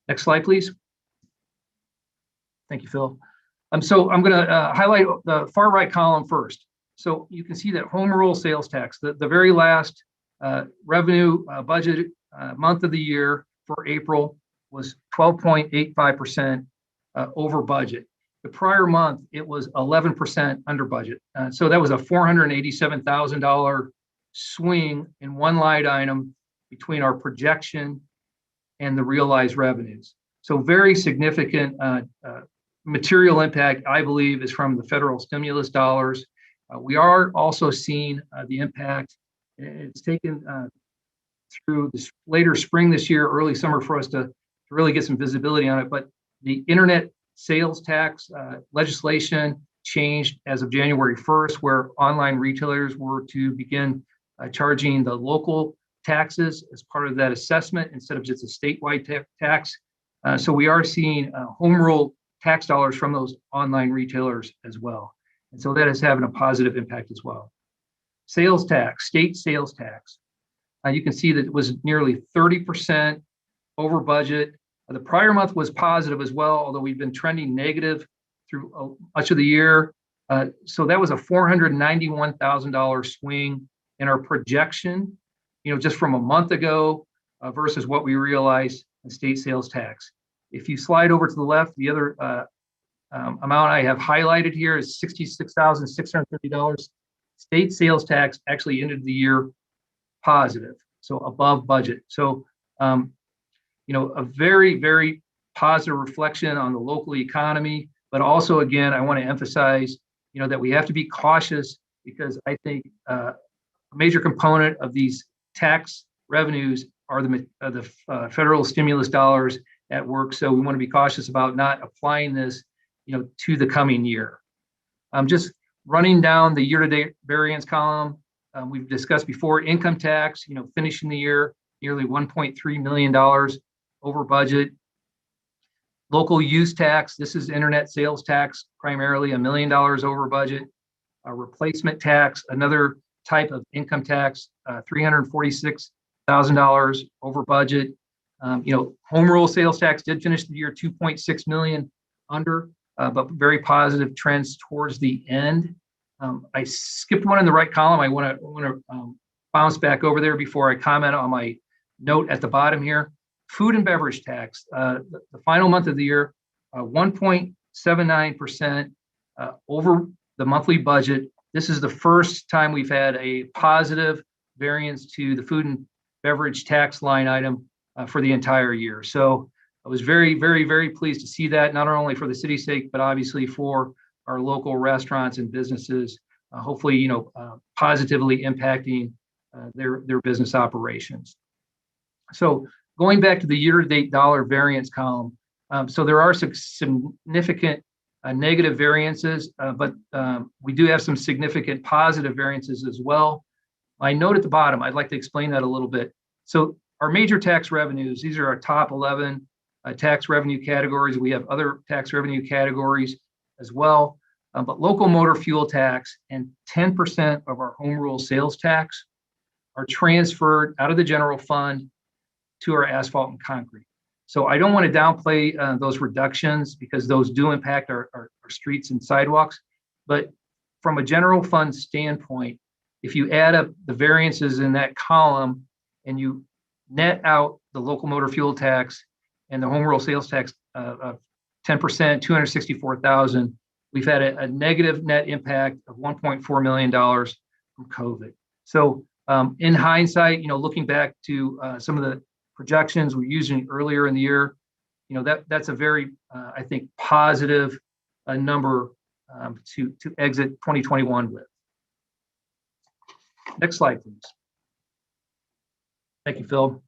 Next slide, please. Thank you, Phil. So I'm going to highlight the far right column first. So you can see that home rule sales tax, the very last revenue budget month of the year for April was 12.85% over budget. The prior month, it was 11% under budget. So that was a $487,000 swing in one line item between our projection and the realized revenues. So very significant material impact, I believe, is from the federal stimulus dollars. We are also seeing the impact. It's taken through this later spring this year, early summer for us to really get some visibility on it. But the internet sales tax legislation changed as of January 1st, where online retailers were to begin charging the local taxes as part of that assessment instead of just a statewide tax. So we are seeing home rule tax dollars from those online retailers as well. And so that is having a positive impact as well. Sales tax, state sales tax. You can see that it was nearly 30% over budget. The prior month was positive as well, although we've been trending negative through much of the year. So that was a $491,000 swing in our projection, just from a month ago versus what we realized in state sales tax. If you slide over to the left, the other amount I have highlighted here is $66,630. State sales tax actually ended the year positive, so above budget. So, a very, very positive reflection on the local economy. But also, again, I want to emphasize, that we have to be cautious because I think a major component of these tax revenues are the federal stimulus dollars at work. So we want to be cautious about not applying this, to the coming year. Just running down the year-to-date variance column, we've discussed before income tax, finishing the year nearly $1.3 million over budget. Local use tax, this is internet sales tax, primarily $1 million over budget. Replacement tax, another type of income tax, $346,000 over budget. Home rule sales tax did finish the year 2.6 million under, but very positive trends towards the end. I skipped one in the right column. I want to bounce back over there before I comment on my note at the bottom here. Food and beverage tax, the final month of the year, 1.79% over the monthly budget. This is the first time we've had a positive variance to the food and beverage tax line item for the entire year. So I was very, very, very pleased to see that, not only for the city's sake, but obviously for our local restaurants and businesses, hopefully, positively impacting their business operations. So going back to the year-to-date dollar variance column, so there are some significant negative variances, but we do have some significant positive variances as well. I note at the bottom, I'd like to explain that a little bit. So our major tax revenues, these are our top 11 tax revenue categories. We have other tax revenue categories as well, but local motor fuel tax and 10% of our home rule sales tax are transferred out of the general fund to our asphalt and concrete. So I don't want to downplay those reductions because those do impact our streets and sidewalks. But from a general fund standpoint, if you add up the variances in that column and you net out the local motor fuel tax and the home rule sales tax of 10%, 264,000, we've had a negative net impact of $1.4 million from COVID. So in hindsight, looking back to some of the projections we're using earlier in the year, that's a very, I think, positive number to exit 2021 with. Next slide, please. Thank you, Phil.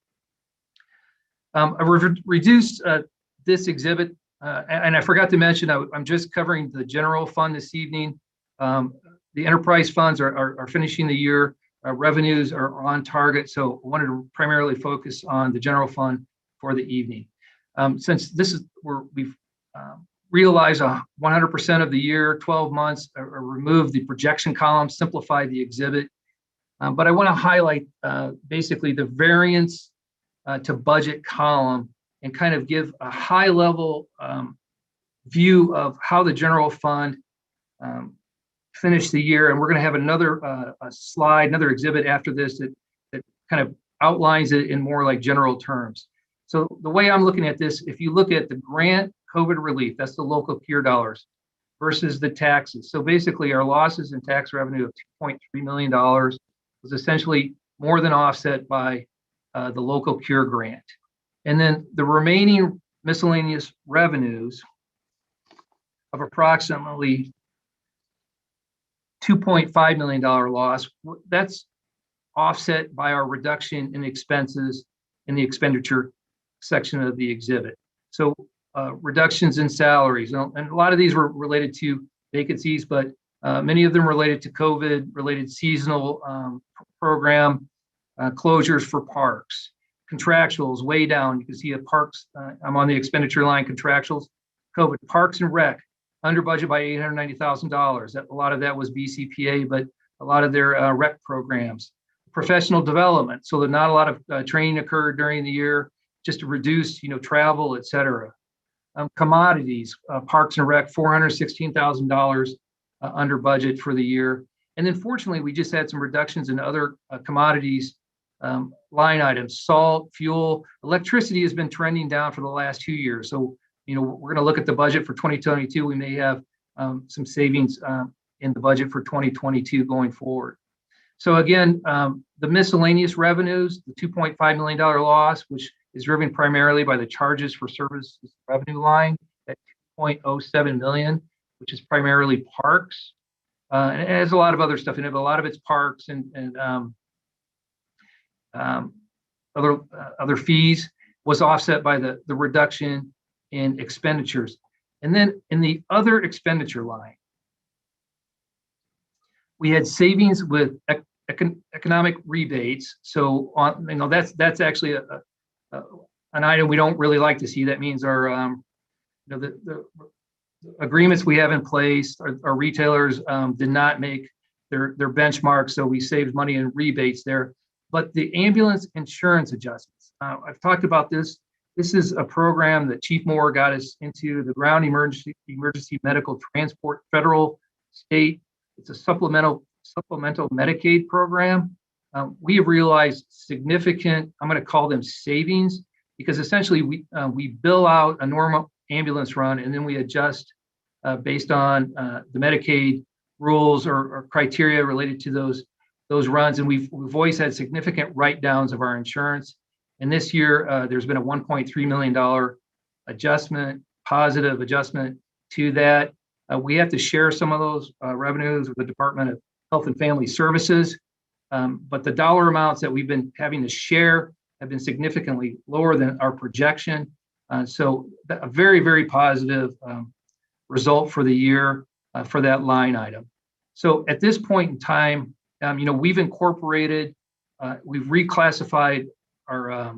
I've reduced this exhibit, and I forgot to mention, I'm just covering the general fund this evening. The enterprise funds are finishing the year. Revenues are on target, so I wanted to primarily focus on the general fund for the evening. Since this is where we've realized 100% of the year, 12 months, remove the projection column, simplify the exhibit. But I want to highlight basically the variance to budget column and kind of give a high level view of how the general fund finish the year. And we're going to have another slide, another exhibit after this that kind of outlines it in more like general terms. So the way I'm looking at this, if you look at the grant COVID relief, that's the local cure dollars versus the taxes. So basically our losses in tax revenue of $2.3 million was essentially more than offset by the local cure grant. And then the remaining miscellaneous revenues, of approximately $2.5 million loss. That's offset by our reduction in expenses in the expenditure section of the exhibit. So reductions in salaries, and a lot of these were related to vacancies, but many of them related to COVID, related seasonal program closures for parks. Contractuals way down. You can see at parks, I'm on the expenditure line, contractuals, COVID, parks and rec, under budget by $890,000. A lot of that was BCPA, but a lot of their rec programs. Professional development, so that not a lot of training occurred during the year, just to reduce, travel, et cetera. Commodities, parks and rec, $416,000 under budget for the year. And then fortunately, we just had some reductions in other commodities line items, salt, fuel, electricity has been trending down for the last 2 years. So, we're going to look at the budget for 2022. We may have some savings in the budget for 2022 going forward. So again, the miscellaneous revenues, the $2.5 million loss, which is driven primarily by the charges for services revenue line at $2.07 million, which is primarily parks. And it has a lot of other stuff in it, but a lot of it's parks and other fees, was offset by the reduction in expenditures. And then in the other expenditure line, we had savings with economic rebates. So that's actually an item we don't really like to see. That means our the agreements we have in place, our retailers did not make their benchmarks, so we saved money in rebates there. But the ambulance insurance adjustments, I've talked about this. This is a program that Chief Moore got us into, the Ground Emergency Medical Transport, federal, state. It's a supplemental Medicaid program. We have realized significant, I'm going to call them savings, because essentially we bill out a normal ambulance run and then we adjust based on the Medicaid rules or criteria related to those runs. And we've always had significant write-downs of our insurance. And this year, there's been a $1.3 million adjustment, positive adjustment to that. We have to share some of those revenues with the Department of Health and Family Services. But the dollar amounts that we've been having to share have been significantly lower than our projection. So a very, very positive result for the year for that line item. So at this point in time, we've incorporated, we've reclassified our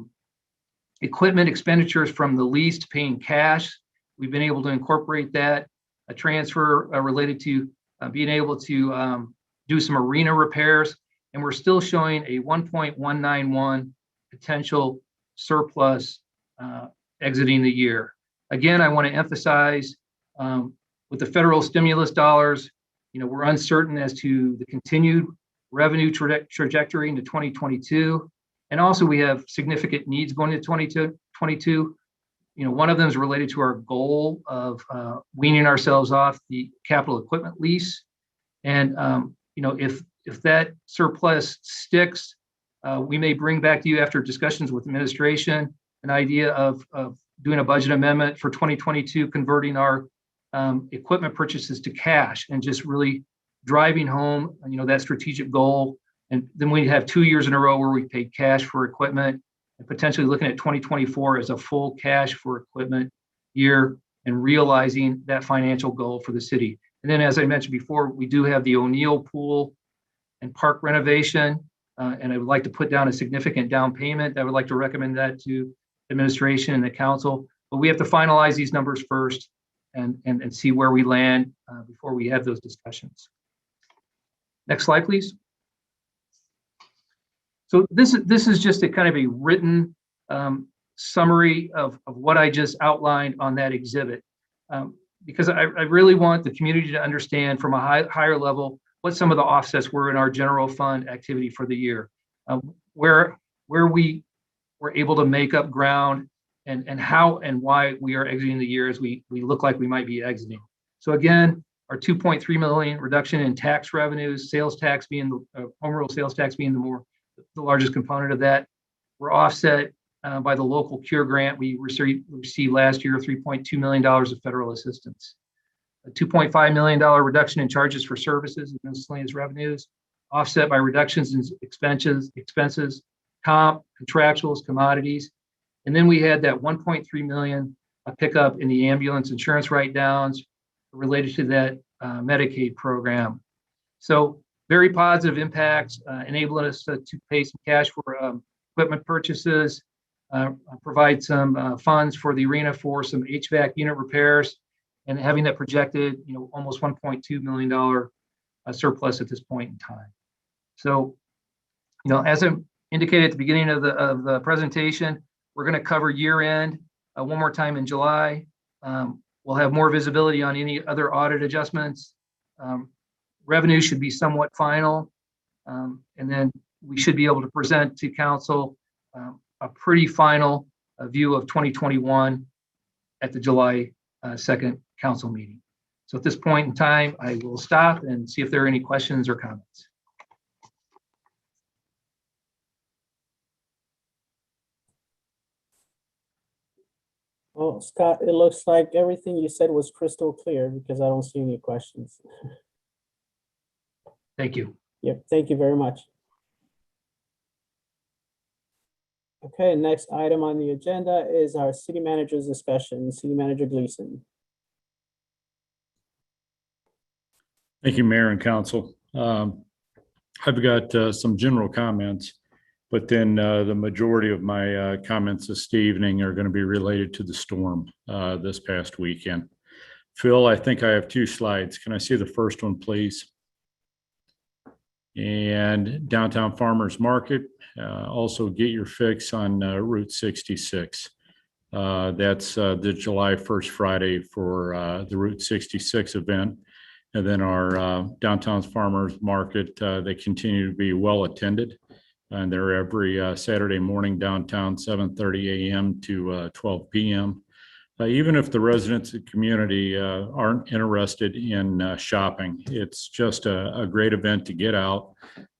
equipment expenditures from the lease to paying cash. We've been able to incorporate that, a transfer related to being able to do some arena repairs. And we're still showing a 1.191 potential surplus exiting the year. Again, I want to emphasize with the federal stimulus dollars, we're uncertain as to the continued revenue trajectory into 2022. And also we have significant needs going into 2022. One of them is related to our goal of weaning ourselves off the capital equipment lease. And, if that surplus sticks, we may bring back to you after discussions with administration an idea of doing a budget amendment for 2022, converting our equipment purchases to cash and just really driving home, that strategic goal. And then we have 2 years in a row where we paid cash for equipment, and potentially looking at 2024 as a full cash for equipment year and realizing that financial goal for the city. And then, as I mentioned before, we do have the O'Neill Pool and park renovation. And I would like to put down a significant down payment. I would like to recommend that to administration and the council. But we have to finalize these numbers first and see where we land before we have those discussions. Next slide, please. So this is just a kind of a written summary of what I just outlined on that exhibit, because I really want the community to understand from a higher level what some of the offsets were in our general fund activity for the year, where we were able to make up ground, and how and why we are exiting the year as we look like we might be exiting. So again, our 2.3 million reduction in tax revenues, sales tax being the home rule sales tax being the largest component of that. We're offset by the local cure grant we received last year, $3.2 million of federal assistance. a $2.5 million reduction in charges for services and miscellaneous revenues, offset by reductions in expenses, comp, contractuals, commodities. And then we had that 1.3 million pickup in the ambulance insurance write-downs related to that Medicaid program. So very positive impacts, enabling us to pay some cash for equipment purchases, provide some funds for the arena for some HVAC unit repairs, and having that projected, almost $1.2 million surplus at this point in time. So, as I indicated at the beginning of the presentation, we're going to cover year end one more time in July. We'll have more visibility on any other audit adjustments. Revenue should be somewhat final. And then we should be able to present to council a pretty final view of 2021 at the July 2nd council meeting. So at this point in time, I will stop and see if there are any questions or comments. Oh, Scott, it looks like everything you said was crystal clear because I don't see any questions. Thank you. Yep, thank you very much. Okay, next item on the agenda is our city manager's discussion. City Manager Gleason. Thank you, Mayor and Council. I've got some general comments, but then the majority of my comments this evening are going to be related to the storm this past weekend. Phil, I think I have 2 slides. Can I see the first one, please? And downtown farmers market, also get your fix on Route 66. That's the July 1st Friday for the Route 66 event. And then our downtown farmers market, they continue to be well attended. And they're every Saturday morning downtown, 7:30 a.m. to 12 p.m. Even if the residents of the community aren't interested in shopping, it's just a great event to get out,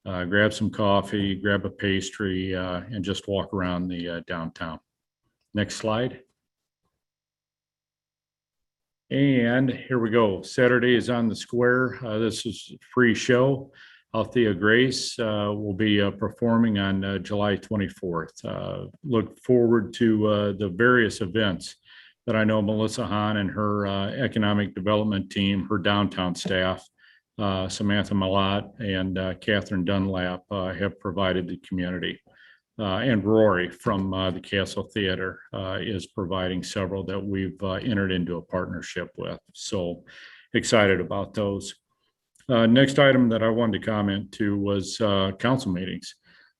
grab some coffee, grab a pastry, and just walk around the downtown. Next slide. And here we go. Saturday is on the square. This is a free show. Althea Grace will be performing on July 24th. Look forward to the various events that I know Melissa Hahn and her economic development team, her downtown staff, Samantha Malat and Catherine Dunlap have provided the community. And Rory from the Castle Theater is providing several that we've entered into a partnership with. So excited about those. Next item that I wanted to comment to was council meetings.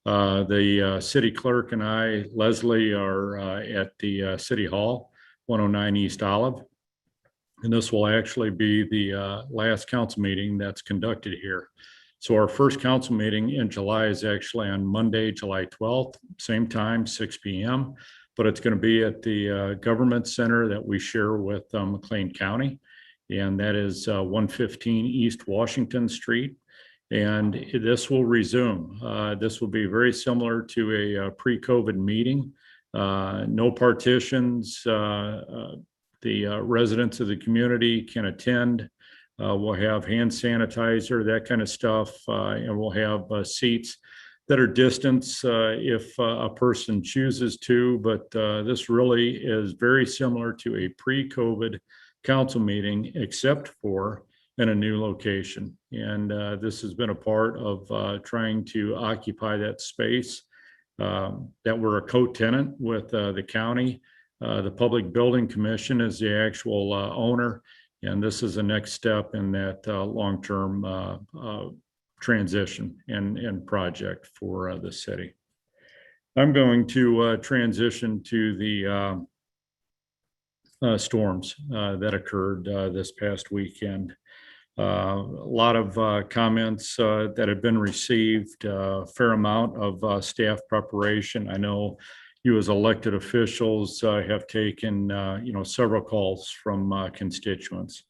The city clerk and I, Leslie, are at the City Hall, 109 East Olive. And this will actually be the last council meeting that's conducted here. So our first council meeting in July is actually on Monday, July 12th, same time, 6 p.m. But it's going to be at the government center that we share with McLean County. And that is 115 East Washington Street. And this will resume. This will be very similar to a pre-COVID meeting. No partitions. The residents of the community can attend. We'll have hand sanitizer, that kind of stuff, and we'll have seats that are distanced if a person chooses to. But this really is very similar to a pre-COVID council meeting, except for in a new location. And this has been a part of trying to occupy that space, that we're a co-tenant with the county. The Public Building Commission is the actual owner. And this is the next step in that long-term transition and project for the city. I'm going to transition to the storms that occurred this past weekend. A lot of comments that have been received, a fair amount of staff preparation. I know you as elected officials have taken several calls from constituents.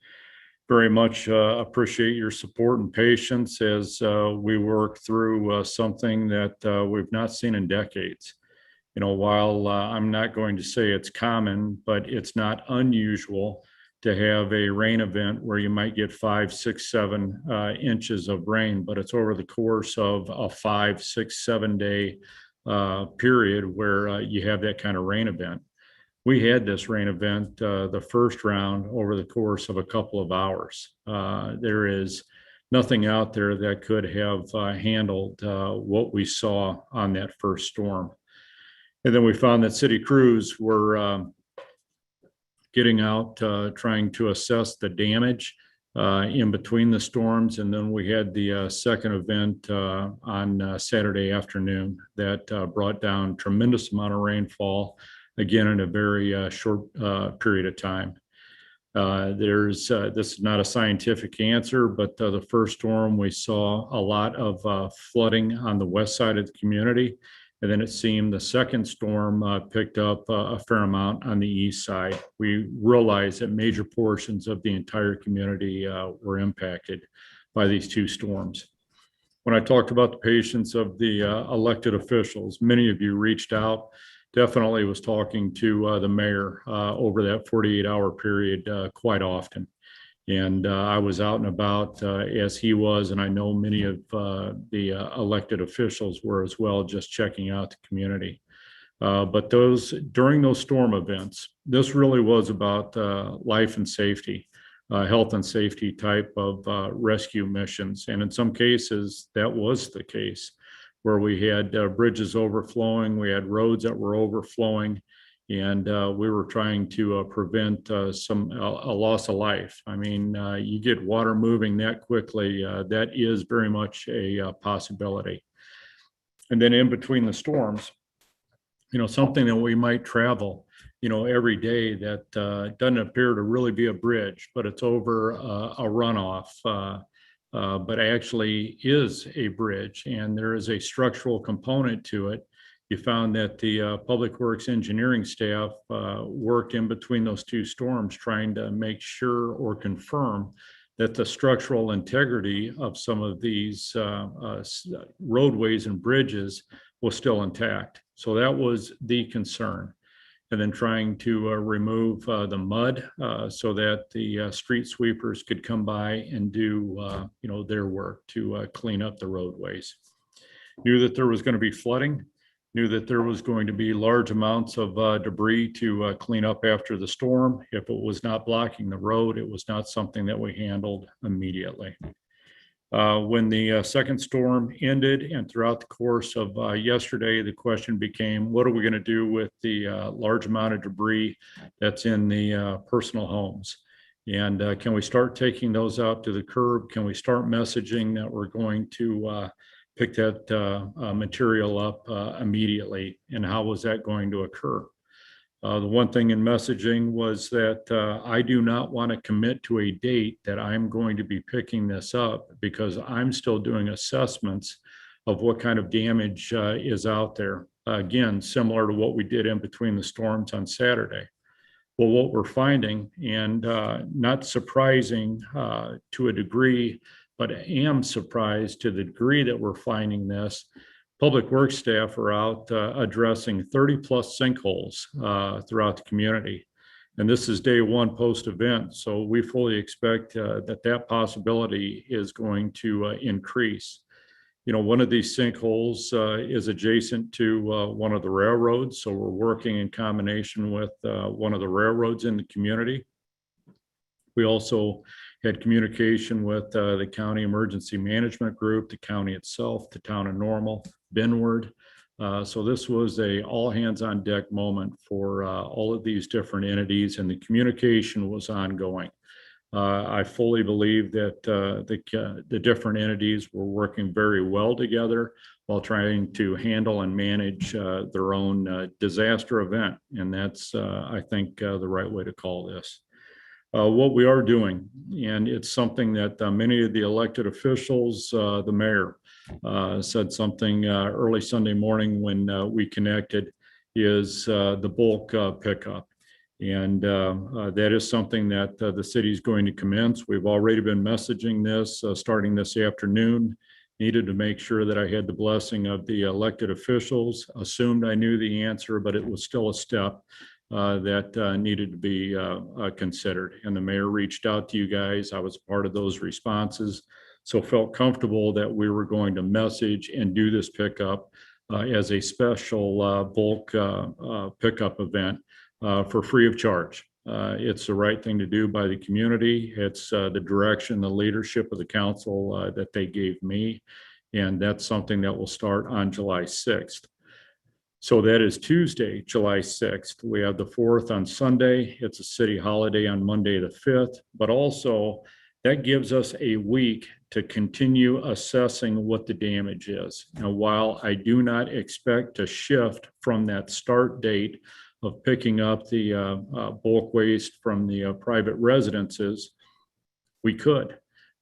Very much appreciate your support and patience as we work through something that we've not seen in decades. While I'm not going to say it's common, but it's not unusual to have a rain event where you might get 5, 6, 7 inches of rain, but it's over the course of a 5, 6, 7 day period where you have that kind of rain event. We had this rain event, the first round, over the course of a couple of hours. There is nothing out there that could have handled what we saw on that first storm. And then we found that city crews were getting out, trying to assess the damage in between the storms. And then we had the second event on Saturday afternoon that brought down tremendous amount of rainfall, again, in a very short period of time. This is not a scientific answer, but the first storm, we saw a lot of flooding on the west side of the community. And then it seemed the second storm picked up a fair amount on the east side. We realized that major portions of the entire community were impacted by these two storms. When I talked about the patience of the elected officials, many of you reached out. Definitely was talking to the mayor over that 48-hour period quite often. And I was out and about as he was, and I know many of the elected officials were as well, just checking out the community. But during those storm events, this really was about life and safety, health and safety type of rescue missions. And in some cases, that was the case, where we had bridges overflowing, we had roads that were overflowing, and we were trying to prevent a loss of life. I mean, you get water moving that quickly, that is very much a possibility. And then in between the storms, something that we might travel, every day that doesn't appear to really be a bridge, but it's over a runoff, but actually is a bridge, and there is a structural component to it. You found that the Public Works engineering staff worked in between those two storms trying to make sure or confirm that the structural integrity of some of these roadways and bridges was still intact. So that was the concern. And then trying to remove the mud so that the street sweepers could come by and do their work to clean up the roadways. Knew that there was going to be flooding. Knew that there was going to be large amounts of debris to clean up after the storm. If it was not blocking the road, it was not something that we handled immediately. When the second storm ended and throughout the course of yesterday, the question became, what are we going to do with the large amount of debris that's in the personal homes? And can we start taking those out to the curb? Can we start messaging that we're going to pick that material up immediately, and how was that going to occur? The one thing in messaging was that I do not want to commit to a date that I'm going to be picking this up, because I'm still doing assessments of what kind of damage is out there. Again, similar to what we did in between the storms on Saturday. Well, what we're finding, and not surprising to a degree, but I am surprised to the degree that we're finding this. Public Works staff are out addressing 30 plus sinkholes throughout the community. And this is day one post-event. So we fully expect that possibility is going to increase. One of these sinkholes is adjacent to one of the railroads. So we're working in combination with one of the railroads in the community. We also had communication with the county emergency management group, the county itself, the town of Normal, Benward. So this was a all hands on deck moment for all of these different entities, and the communication was ongoing. I fully believe that the different entities were working very well together while trying to handle and manage their own disaster event. And that's, I think, the right way to call this. What we are doing, and it's something that many of the elected officials, the mayor said something early Sunday morning when we connected, is the bulk pickup. And that is something that the city is going to commence. We've already been messaging this starting this afternoon. Needed to make sure that I had the blessing of the elected officials. Assumed I knew the answer, but it was still a step that needed to be considered. And the mayor reached out to you guys. I was part of those responses. So felt comfortable that we were going to message and do this pickup as a special bulk pickup event for free of charge. It's the right thing to do by the community. It's the direction, the leadership of the council that they gave me. And that's something that will start on July 6th. So that is Tuesday, July 6th. We have the 4th on Sunday. It's a city holiday on Monday, the 5th, but also that gives us a week to continue assessing what the damage is. Now, while I do not expect to shift from that start date of picking up the bulk waste from the private residences, we could.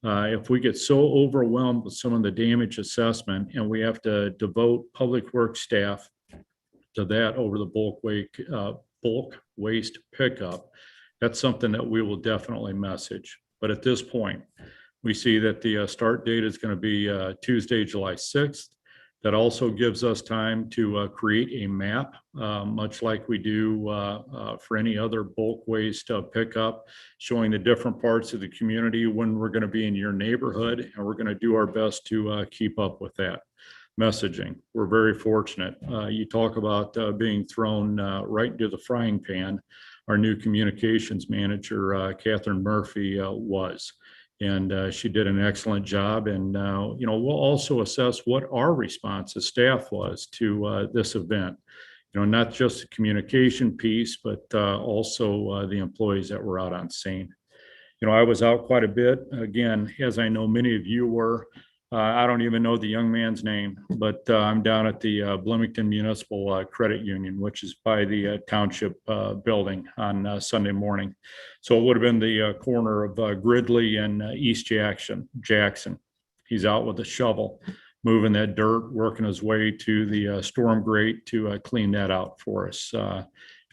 If we get so overwhelmed with some of the damage assessment and we have to devote public works staff to that over the bulk waste pickup, that's something that we will definitely message. But at this point, we see that the start date is going to be Tuesday, July 6th. That also gives us time to create a map, much like we do for any other bulk waste pickup, showing the different parts of the community when we're going to be in your neighborhood, and we're going to do our best to keep up with that messaging. We're very fortunate. You talk about being thrown right into the frying pan. Our new communications manager, Catherine Murphy, was. And she did an excellent job. And, we'll also assess what our response as staff was to this event. Not just the communication piece, but also the employees that were out on scene. I was out quite a bit. Again, as I know many of you were, I don't even know the young man's name, but I'm down at the Bloomington Municipal Credit Union, which is by the Township building on Sunday morning. So it would have been the corner of Gridley and East Jackson. He's out with a shovel, moving that dirt, working his way to the storm grate to clean that out for us.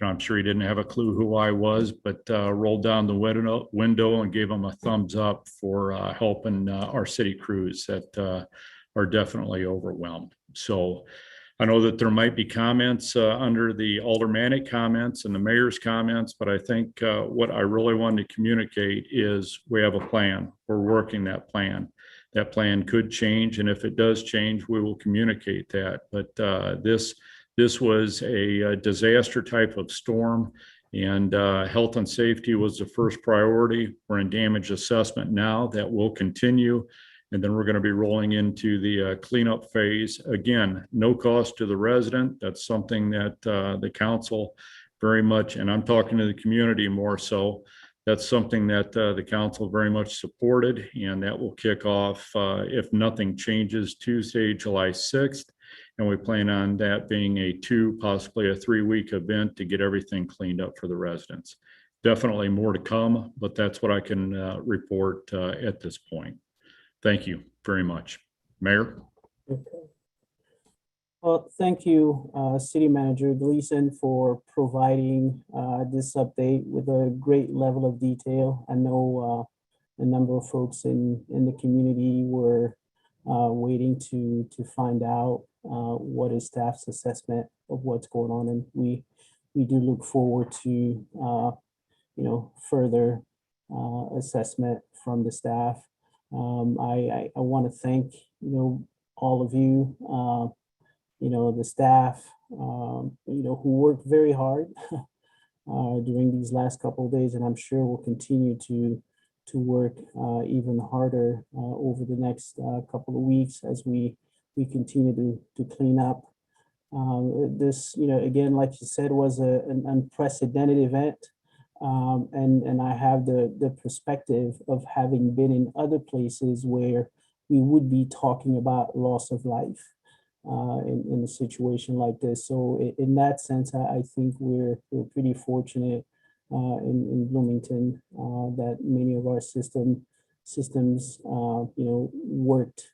I'm sure he didn't have a clue who I was, but rolled down the window and gave him a thumbs up for helping our city crews that are definitely overwhelmed. So I know that there might be comments under the aldermanic comments and the mayor's comments, but I think what I really wanted to communicate is we have a plan. We're working that plan. That plan could change, and if it does change, we will communicate that. But this was a disaster type of storm, and health and safety was the first priority. We're in damage assessment now. That will continue. And then we're going to be rolling into the cleanup phase. Again, no cost to the resident. That's something that the council very much, and I'm talking to the community more so, that's something that the council very much supported, and that will kick off, if nothing changes, Tuesday, July 6th. And we plan on that being a 2, possibly a 3-week event to get everything cleaned up for the residents. Definitely more to come, but that's what I can report at this point. Thank you very much. Mayor? Okay. Well, thank you, City Manager Gleason, for providing this update with a great level of detail. I know a number of folks in the community were waiting to find out what is staff's assessment of what's going on, and we do look forward to further assessment from the staff. I want to thank all of you, the staff, who worked very hard during these last couple of days, and I'm sure will continue to work even harder over the next couple of weeks as we continue to clean up. This, again, like you said, was an unprecedented event. And I have the perspective of having been in other places where we would be talking about loss of life in a situation like this. So in that sense, I think we're pretty fortunate in Bloomington that many of our systems worked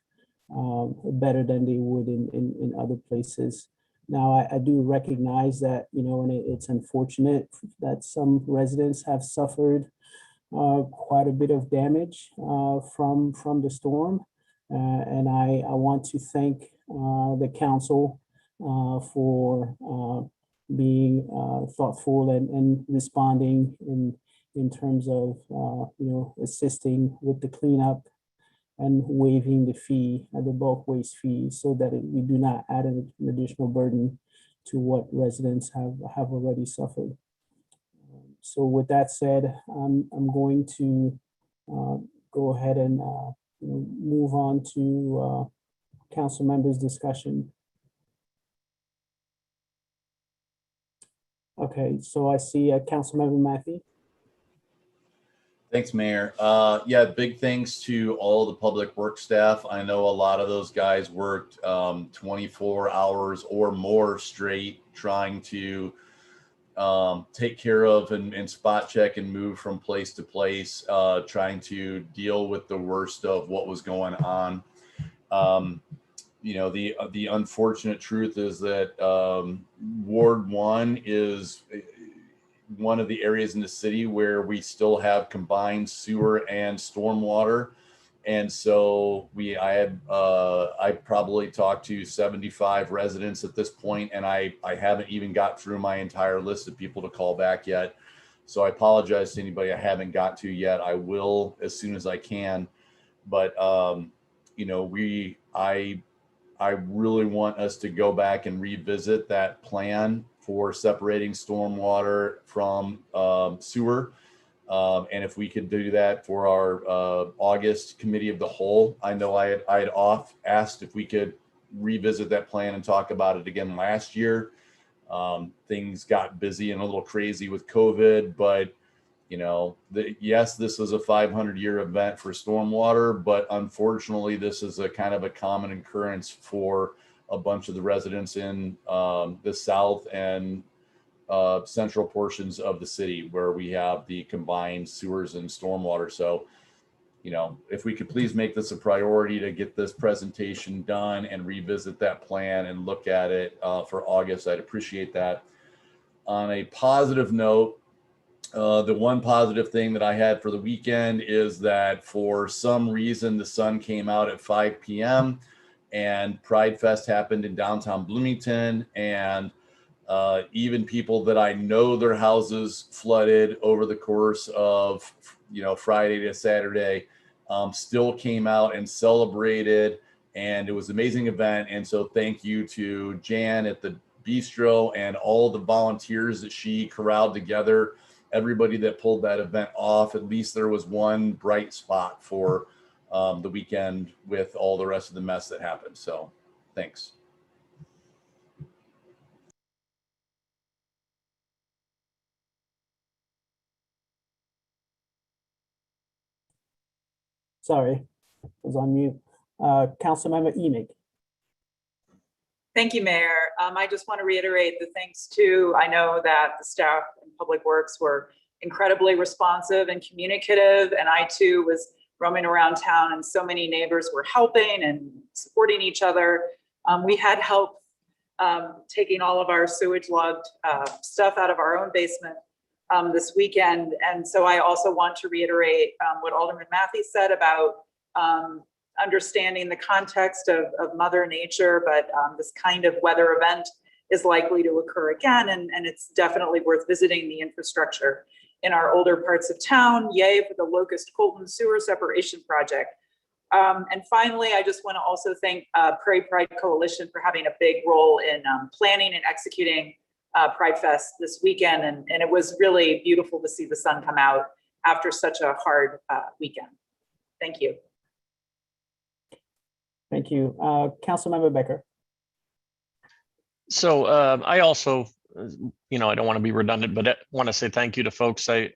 better than they would in other places. Now, I do recognize that, and it's unfortunate that some residents have suffered quite a bit of damage from the storm. And I want to thank the council for being thoughtful and responding in terms of assisting with the cleanup and waiving the fee, the bulk waste fee, so that we do not add an additional burden to what residents have already suffered. So with that said, I'm going to go ahead and move on to council members' discussion. Okay, so I see Councilmember Matthew. Thanks, Mayor. Yeah, big thanks to all the public works staff. I know a lot of those guys worked 24 hours or more straight trying to take care of and spot check and move from place to place, trying to deal with the worst of what was going on. The unfortunate truth is that Ward 1 is one of the areas in the city where we still have combined sewer and stormwater. And so I probably talked to 75 residents at this point, and I haven't even got through my entire list of people to call back yet. So I apologize to anybody I haven't got to yet. I will as soon as I can. But I really want us to go back and revisit that plan for separating stormwater from sewer. And if we could do that for our August committee of the whole. I know I had asked if we could revisit that plan and talk about it again last year. Things got busy and a little crazy with COVID, but yes, this is a 500-year event for stormwater, but unfortunately, this is a kind of a common occurrence for a bunch of the residents in the south and central portions of the city where we have the combined sewers and stormwater. So, if we could please make this a priority to get this presentation done and revisit that plan and look at it for August, I'd appreciate that. On a positive note, the one positive thing that I had for the weekend is that for some reason the sun came out at 5 p.m. and Pride Fest happened in downtown Bloomington, and even people that I know their houses flooded over the course of Friday to Saturday still came out and celebrated, and it was an amazing event. And so thank you to Jan at the bistro and all the volunteers that she corralled together, everybody that pulled that event off. At least there was one bright spot for the weekend with all the rest of the mess that happened. So thanks. Sorry, I was on mute. Councilmember Enoch. Thank you, Mayor. I just want to reiterate the thanks too. I know that the staff in Public Works were incredibly responsive and communicative, and I too was roaming around town, and so many neighbors were helping and supporting each other. We had help taking all of our sewage logged stuff out of our own basement this weekend. And so I also want to reiterate what Alderman Matthew said about understanding the context of Mother Nature, but this kind of weather event is likely to occur again, and it's definitely worth visiting the infrastructure in our older parts of town. Yay for the Locust Colton Sewer Separation Project. And finally, I just want to also thank Prairie Pride Coalition for having a big role in planning and executing Pride Fest this weekend. And it was really beautiful to see the sun come out after such a hard weekend. Thank you. Thank you. Councilmember Becker. So I also, I don't want to be redundant, but I want to say thank you to folks. I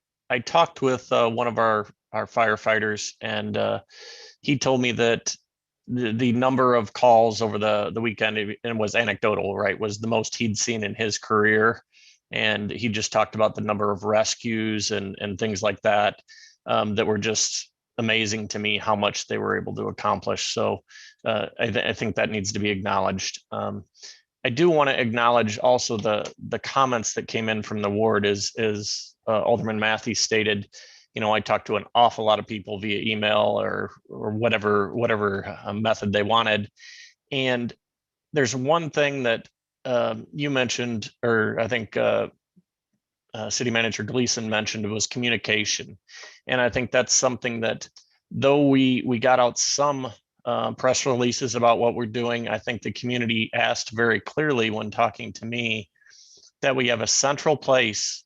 talked with one of our firefighters, and he told me that the number of calls over the weekend, and was anecdotal, right, was the most he'd seen in his career. And he just talked about the number of rescues and things like that that were just amazing to me, how much they were able to accomplish. So I think that needs to be acknowledged. I do want to acknowledge also the comments that came in from the ward. Is Alderman Matthew stated, I talked to an awful lot of people via email or whatever method they wanted. And there's one thing that you mentioned, or I think City Manager Gleason mentioned, was communication. And I think that's something that, though we got out some press releases about what we're doing, I think the community asked very clearly when talking to me that we have a central place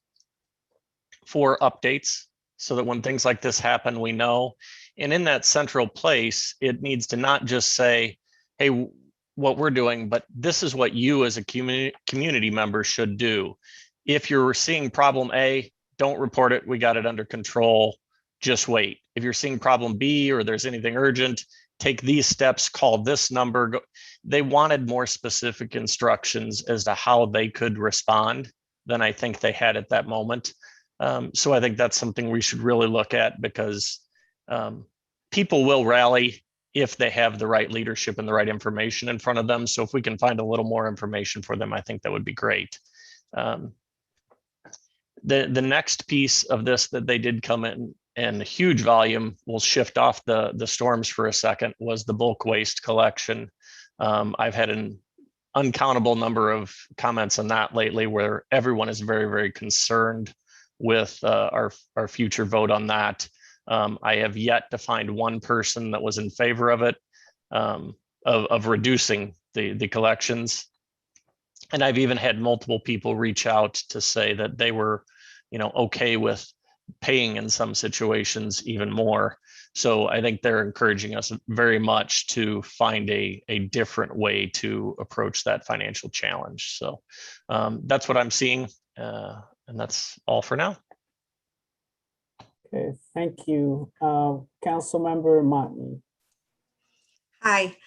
for updates so that when things like this happen, we know. And in that central place, it needs to not just say, hey, what we're doing, but this is what you as a community member should do. If you're seeing problem A, don't report it. We got it under control. Just wait. If you're seeing problem B or there's anything urgent, take these steps, call this number. They wanted more specific instructions as to how they could respond than I think they had at that moment. So I think that's something we should really look at, because people will rally if they have the right leadership and the right information in front of them. So if we can find a little more information for them, I think that would be great. The next piece of this that they did come in huge volume, we'll shift off the storms for a second, was the bulk waste collection. I've had an uncountable number of comments on that lately, where everyone is very, very concerned with our future vote on that. I have yet to find one person that was in favor of it, of reducing the collections. And I've even had multiple people reach out to say that they were, okay with paying in some situations even more. So I think they're encouraging us very much to find a different way to approach that financial challenge. So that's what I'm seeing. And that's all for now. Okay, thank you. Councilmember Montney. Hi,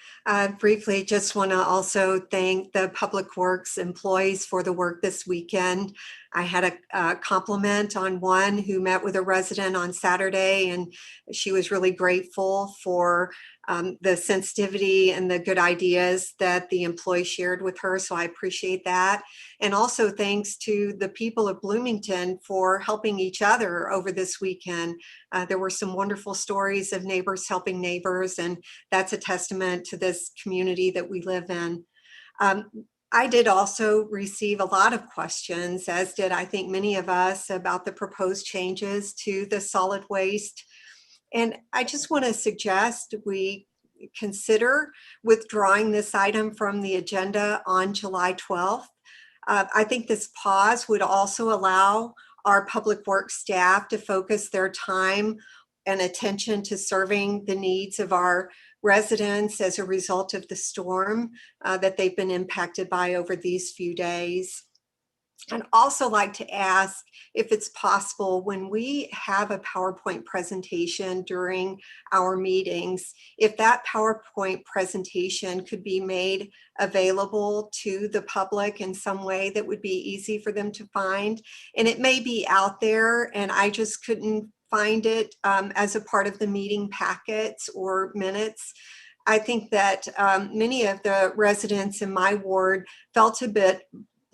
briefly, just want to also thank the Public Works employees for the work this weekend. I had a compliment on one who met with a resident on Saturday, and she was really grateful for the sensitivity and the good ideas that the employee shared with her. So I appreciate that. And also thanks to the people of Bloomington for helping each other over this weekend. There were some wonderful stories of neighbors helping neighbors, and that's a testament to this community that we live in. I did also receive a lot of questions, as did I think many of us, about the proposed changes to the solid waste. And I just want to suggest we consider withdrawing this item from the agenda on July 12th. I think this pause would also allow our public works staff to focus their time and attention to serving the needs of our residents as a result of the storm that they've been impacted by over these few days. I'd also like to ask if it's possible, when we have a PowerPoint presentation during our meetings, if that PowerPoint presentation could be made available to the public in some way that would be easy for them to find. And it may be out there and I just couldn't find it as a part of the meeting packets or minutes. I think that many of the residents in my ward felt a bit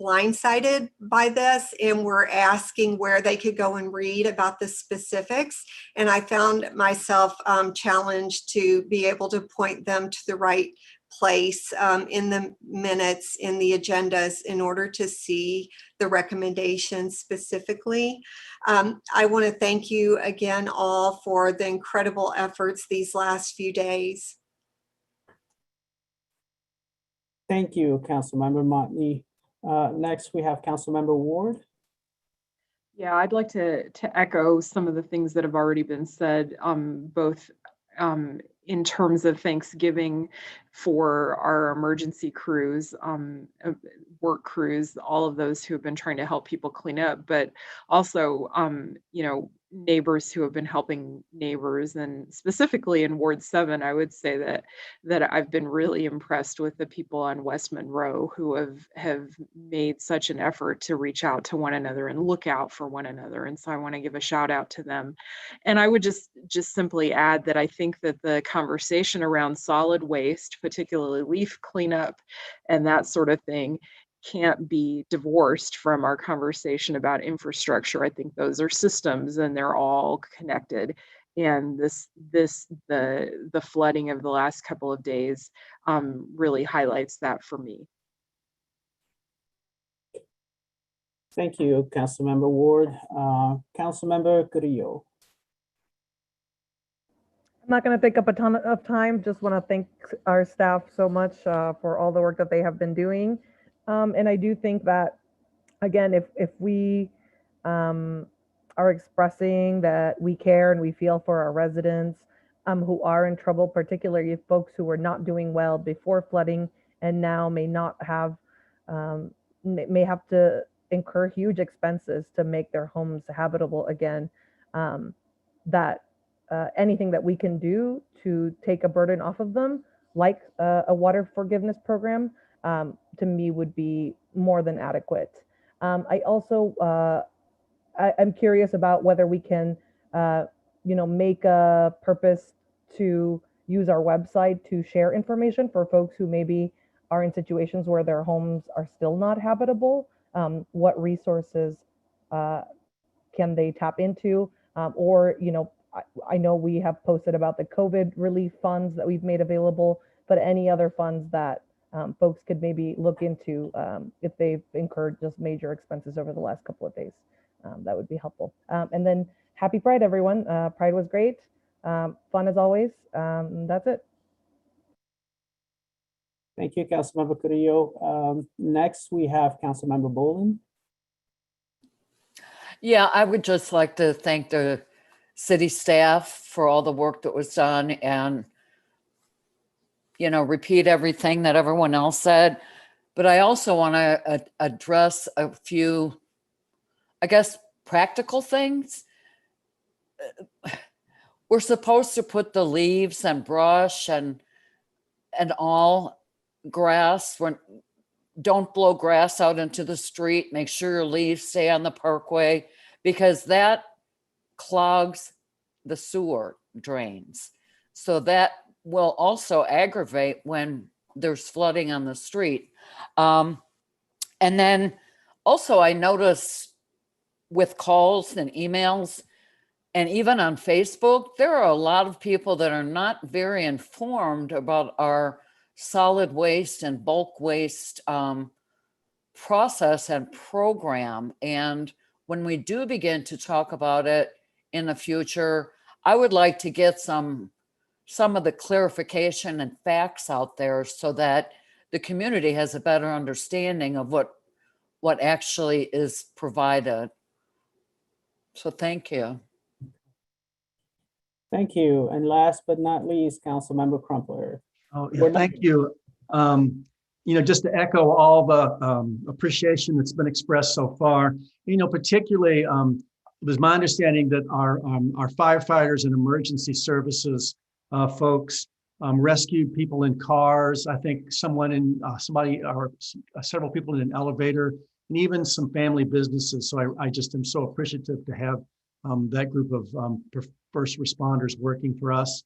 blindsided by this and were asking where they could go and read about the specifics. And I found myself challenged to be able to point them to the right place in the minutes, in the agendas, in order to see the recommendations specifically. I want to thank you again all for the incredible efforts these last few days. Thank you, Councilmember Montney. Next, we have Councilmember Ward. Yeah, I'd like to echo some of the things that have already been said, both in terms of Thanksgiving for our emergency crews, work crews, all of those who have been trying to help people clean up, but also, neighbors who have been helping neighbors. And specifically in Ward 7, I would say that I've been really impressed with the people on West Monroe who have made such an effort to reach out to one another and look out for one another. And so I want to give a shout out to them. And I would just simply add that I think that the conversation around solid waste, particularly leaf cleanup and that sort of thing, can't be divorced from our conversation about infrastructure. I think those are systems and they're all connected. And the flooding of the last couple of days really highlights that for me. Thank you, Councilmember Ward. Councilmember Carrillo. I'm not going to take up a ton of time. Just want to thank our staff so much for all the work that they have been doing. And I do think that, again, if we are expressing that we care and we feel for our residents who are in trouble, particularly folks who were not doing well before flooding and now may not have, may have to incur huge expenses to make their homes habitable again, that anything that we can do to take a burden off of them, like a water forgiveness program, to me would be more than adequate. I also, I'm curious about whether we can, make a purpose to use our website to share information for folks who maybe are in situations where their homes are still not habitable. What resources can they tap into? Or, I know we have posted about the COVID relief funds that we've made available, but any other funds that folks could maybe look into if they've incurred just major expenses over the last couple of days. That would be helpful. And then happy Pride, everyone. Pride was great. Fun as always. That's it. Thank you, Councilmember Carrillo. Next, we have Councilmember Bolin. Yeah, I would just like to thank the city staff for all the work that was done and, repeat everything that everyone else said. But I also want to address a few, I guess, practical things. We're supposed to put the leaves and brush and all grass. Don't blow grass out into the street. Make sure your leaves stay on the parkway because that clogs the sewer drains. So that will also aggravate when there's flooding on the street. And then also I notice with calls and emails and even on Facebook, there are a lot of people that are not very informed about our solid waste and bulk waste process and program. And when we do begin to talk about it in the future, I would like to get some of the clarification and facts out there so that the community has a better understanding of what actually is provided. So thank you. Thank you. And last but not least, Councilmember Crumpler. Oh, yeah, thank you. Just to echo all the appreciation that's been expressed so far, particularly it was my understanding that our firefighters and emergency services folks rescued people in cars. I think somebody or several people in an elevator, and even some family businesses. So I just am so appreciative to have that group of first responders working for us.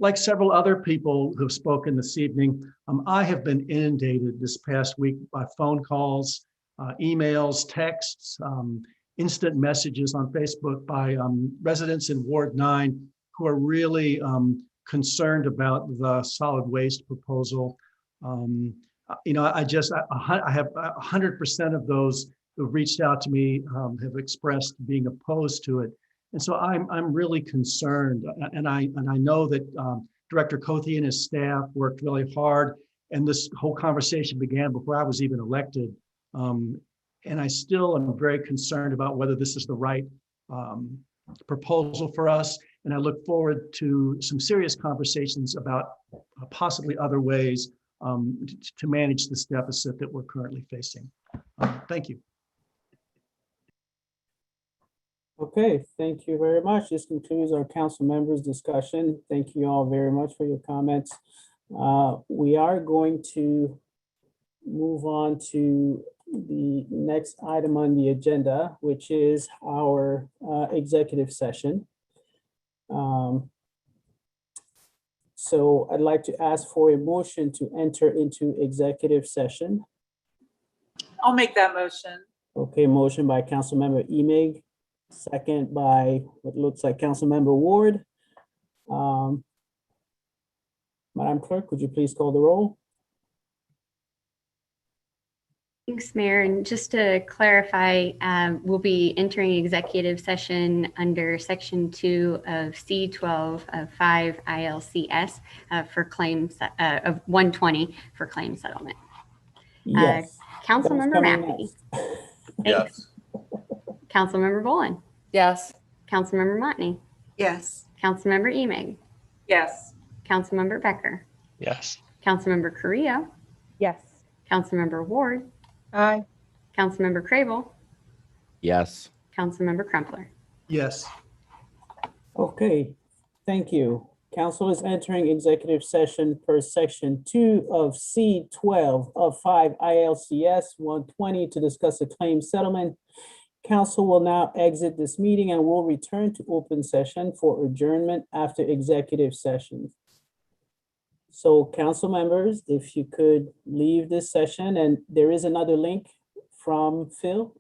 Like several other people who've spoken this evening, I have been inundated this past week by phone calls, emails, texts, instant messages on Facebook by residents in Ward 9 who are really concerned about the solid waste proposal. I have 100% of those who've reached out to me have expressed being opposed to it. And so I'm really concerned, and I know that Director Kothe and his staff worked really hard, and this whole conversation began before I was even elected. And I still am very concerned about whether this is the right proposal for us. And I look forward to some serious conversations about possibly other ways to manage this deficit that we're currently facing. Thank you. Okay, thank you very much. This concludes our council members' discussion. Thank you all very much for your comments. We are going to move on to the next item on the agenda, which is our executive session. So I'd like to ask for a motion to enter into executive session. I'll make that motion. Okay, motion by Councilmember Emig, second by what looks like Councilmember Ward. Madam Clerk, would you please call the roll? Thanks, Mayor. And just to clarify, we'll be entering executive session under Section 2 of C12 of 5 ILCS for claims of 120 for claim settlement. Yes. Councilmember coming Maffey. Yes. Councilmember Bolin. Yes. Councilmember Motney. Yes. Councilmember Emig. Yes. Councilmember Becker. Yes. Councilmember Carrillo. Yes. Councilmember Ward. Aye. Councilmember Crable. Yes. Councilmember Crumpler. Yes. Okay, thank you. Council is entering executive session per section 2 of C12 of 5 ILCS 120 to discuss a claim settlement. Council will now exit this meeting and will return to open session for adjournment after executive session. So council members, if you could leave this session, and there is another link from Phil.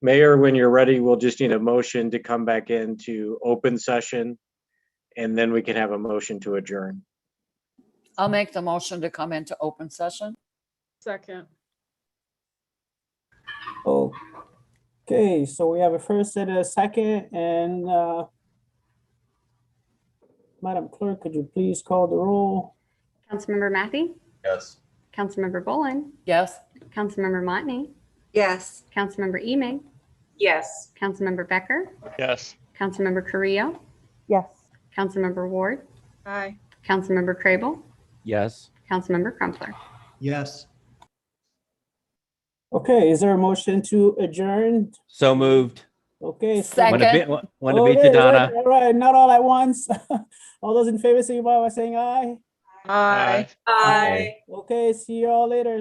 Mayor, when you're ready, we'll just need a motion to come back into open session, and then we can have a motion to adjourn. I'll make the motion to come into open session. Second. Okay, so we have a first and a second, and Madam Clerk, could you please call the roll? Councilmember Matthey, Yes. Councilmember Bolin, Yes. Councilmember Motney, Yes. Councilmember Emig, Yes. Councilmember Becker, Yes. Councilmember Carrillo, Yes. Councilmember Ward, Aye. Councilmember Crable, Yes. Councilmember Crumpler. Yes. Okay, is there a motion to adjourn? So moved. Okay. Want to Second. beat, want to beat Okay, you, Donna? all right, not all at once. All those in favor, signify by saying aye. Aye. Aye. Okay, see you all later.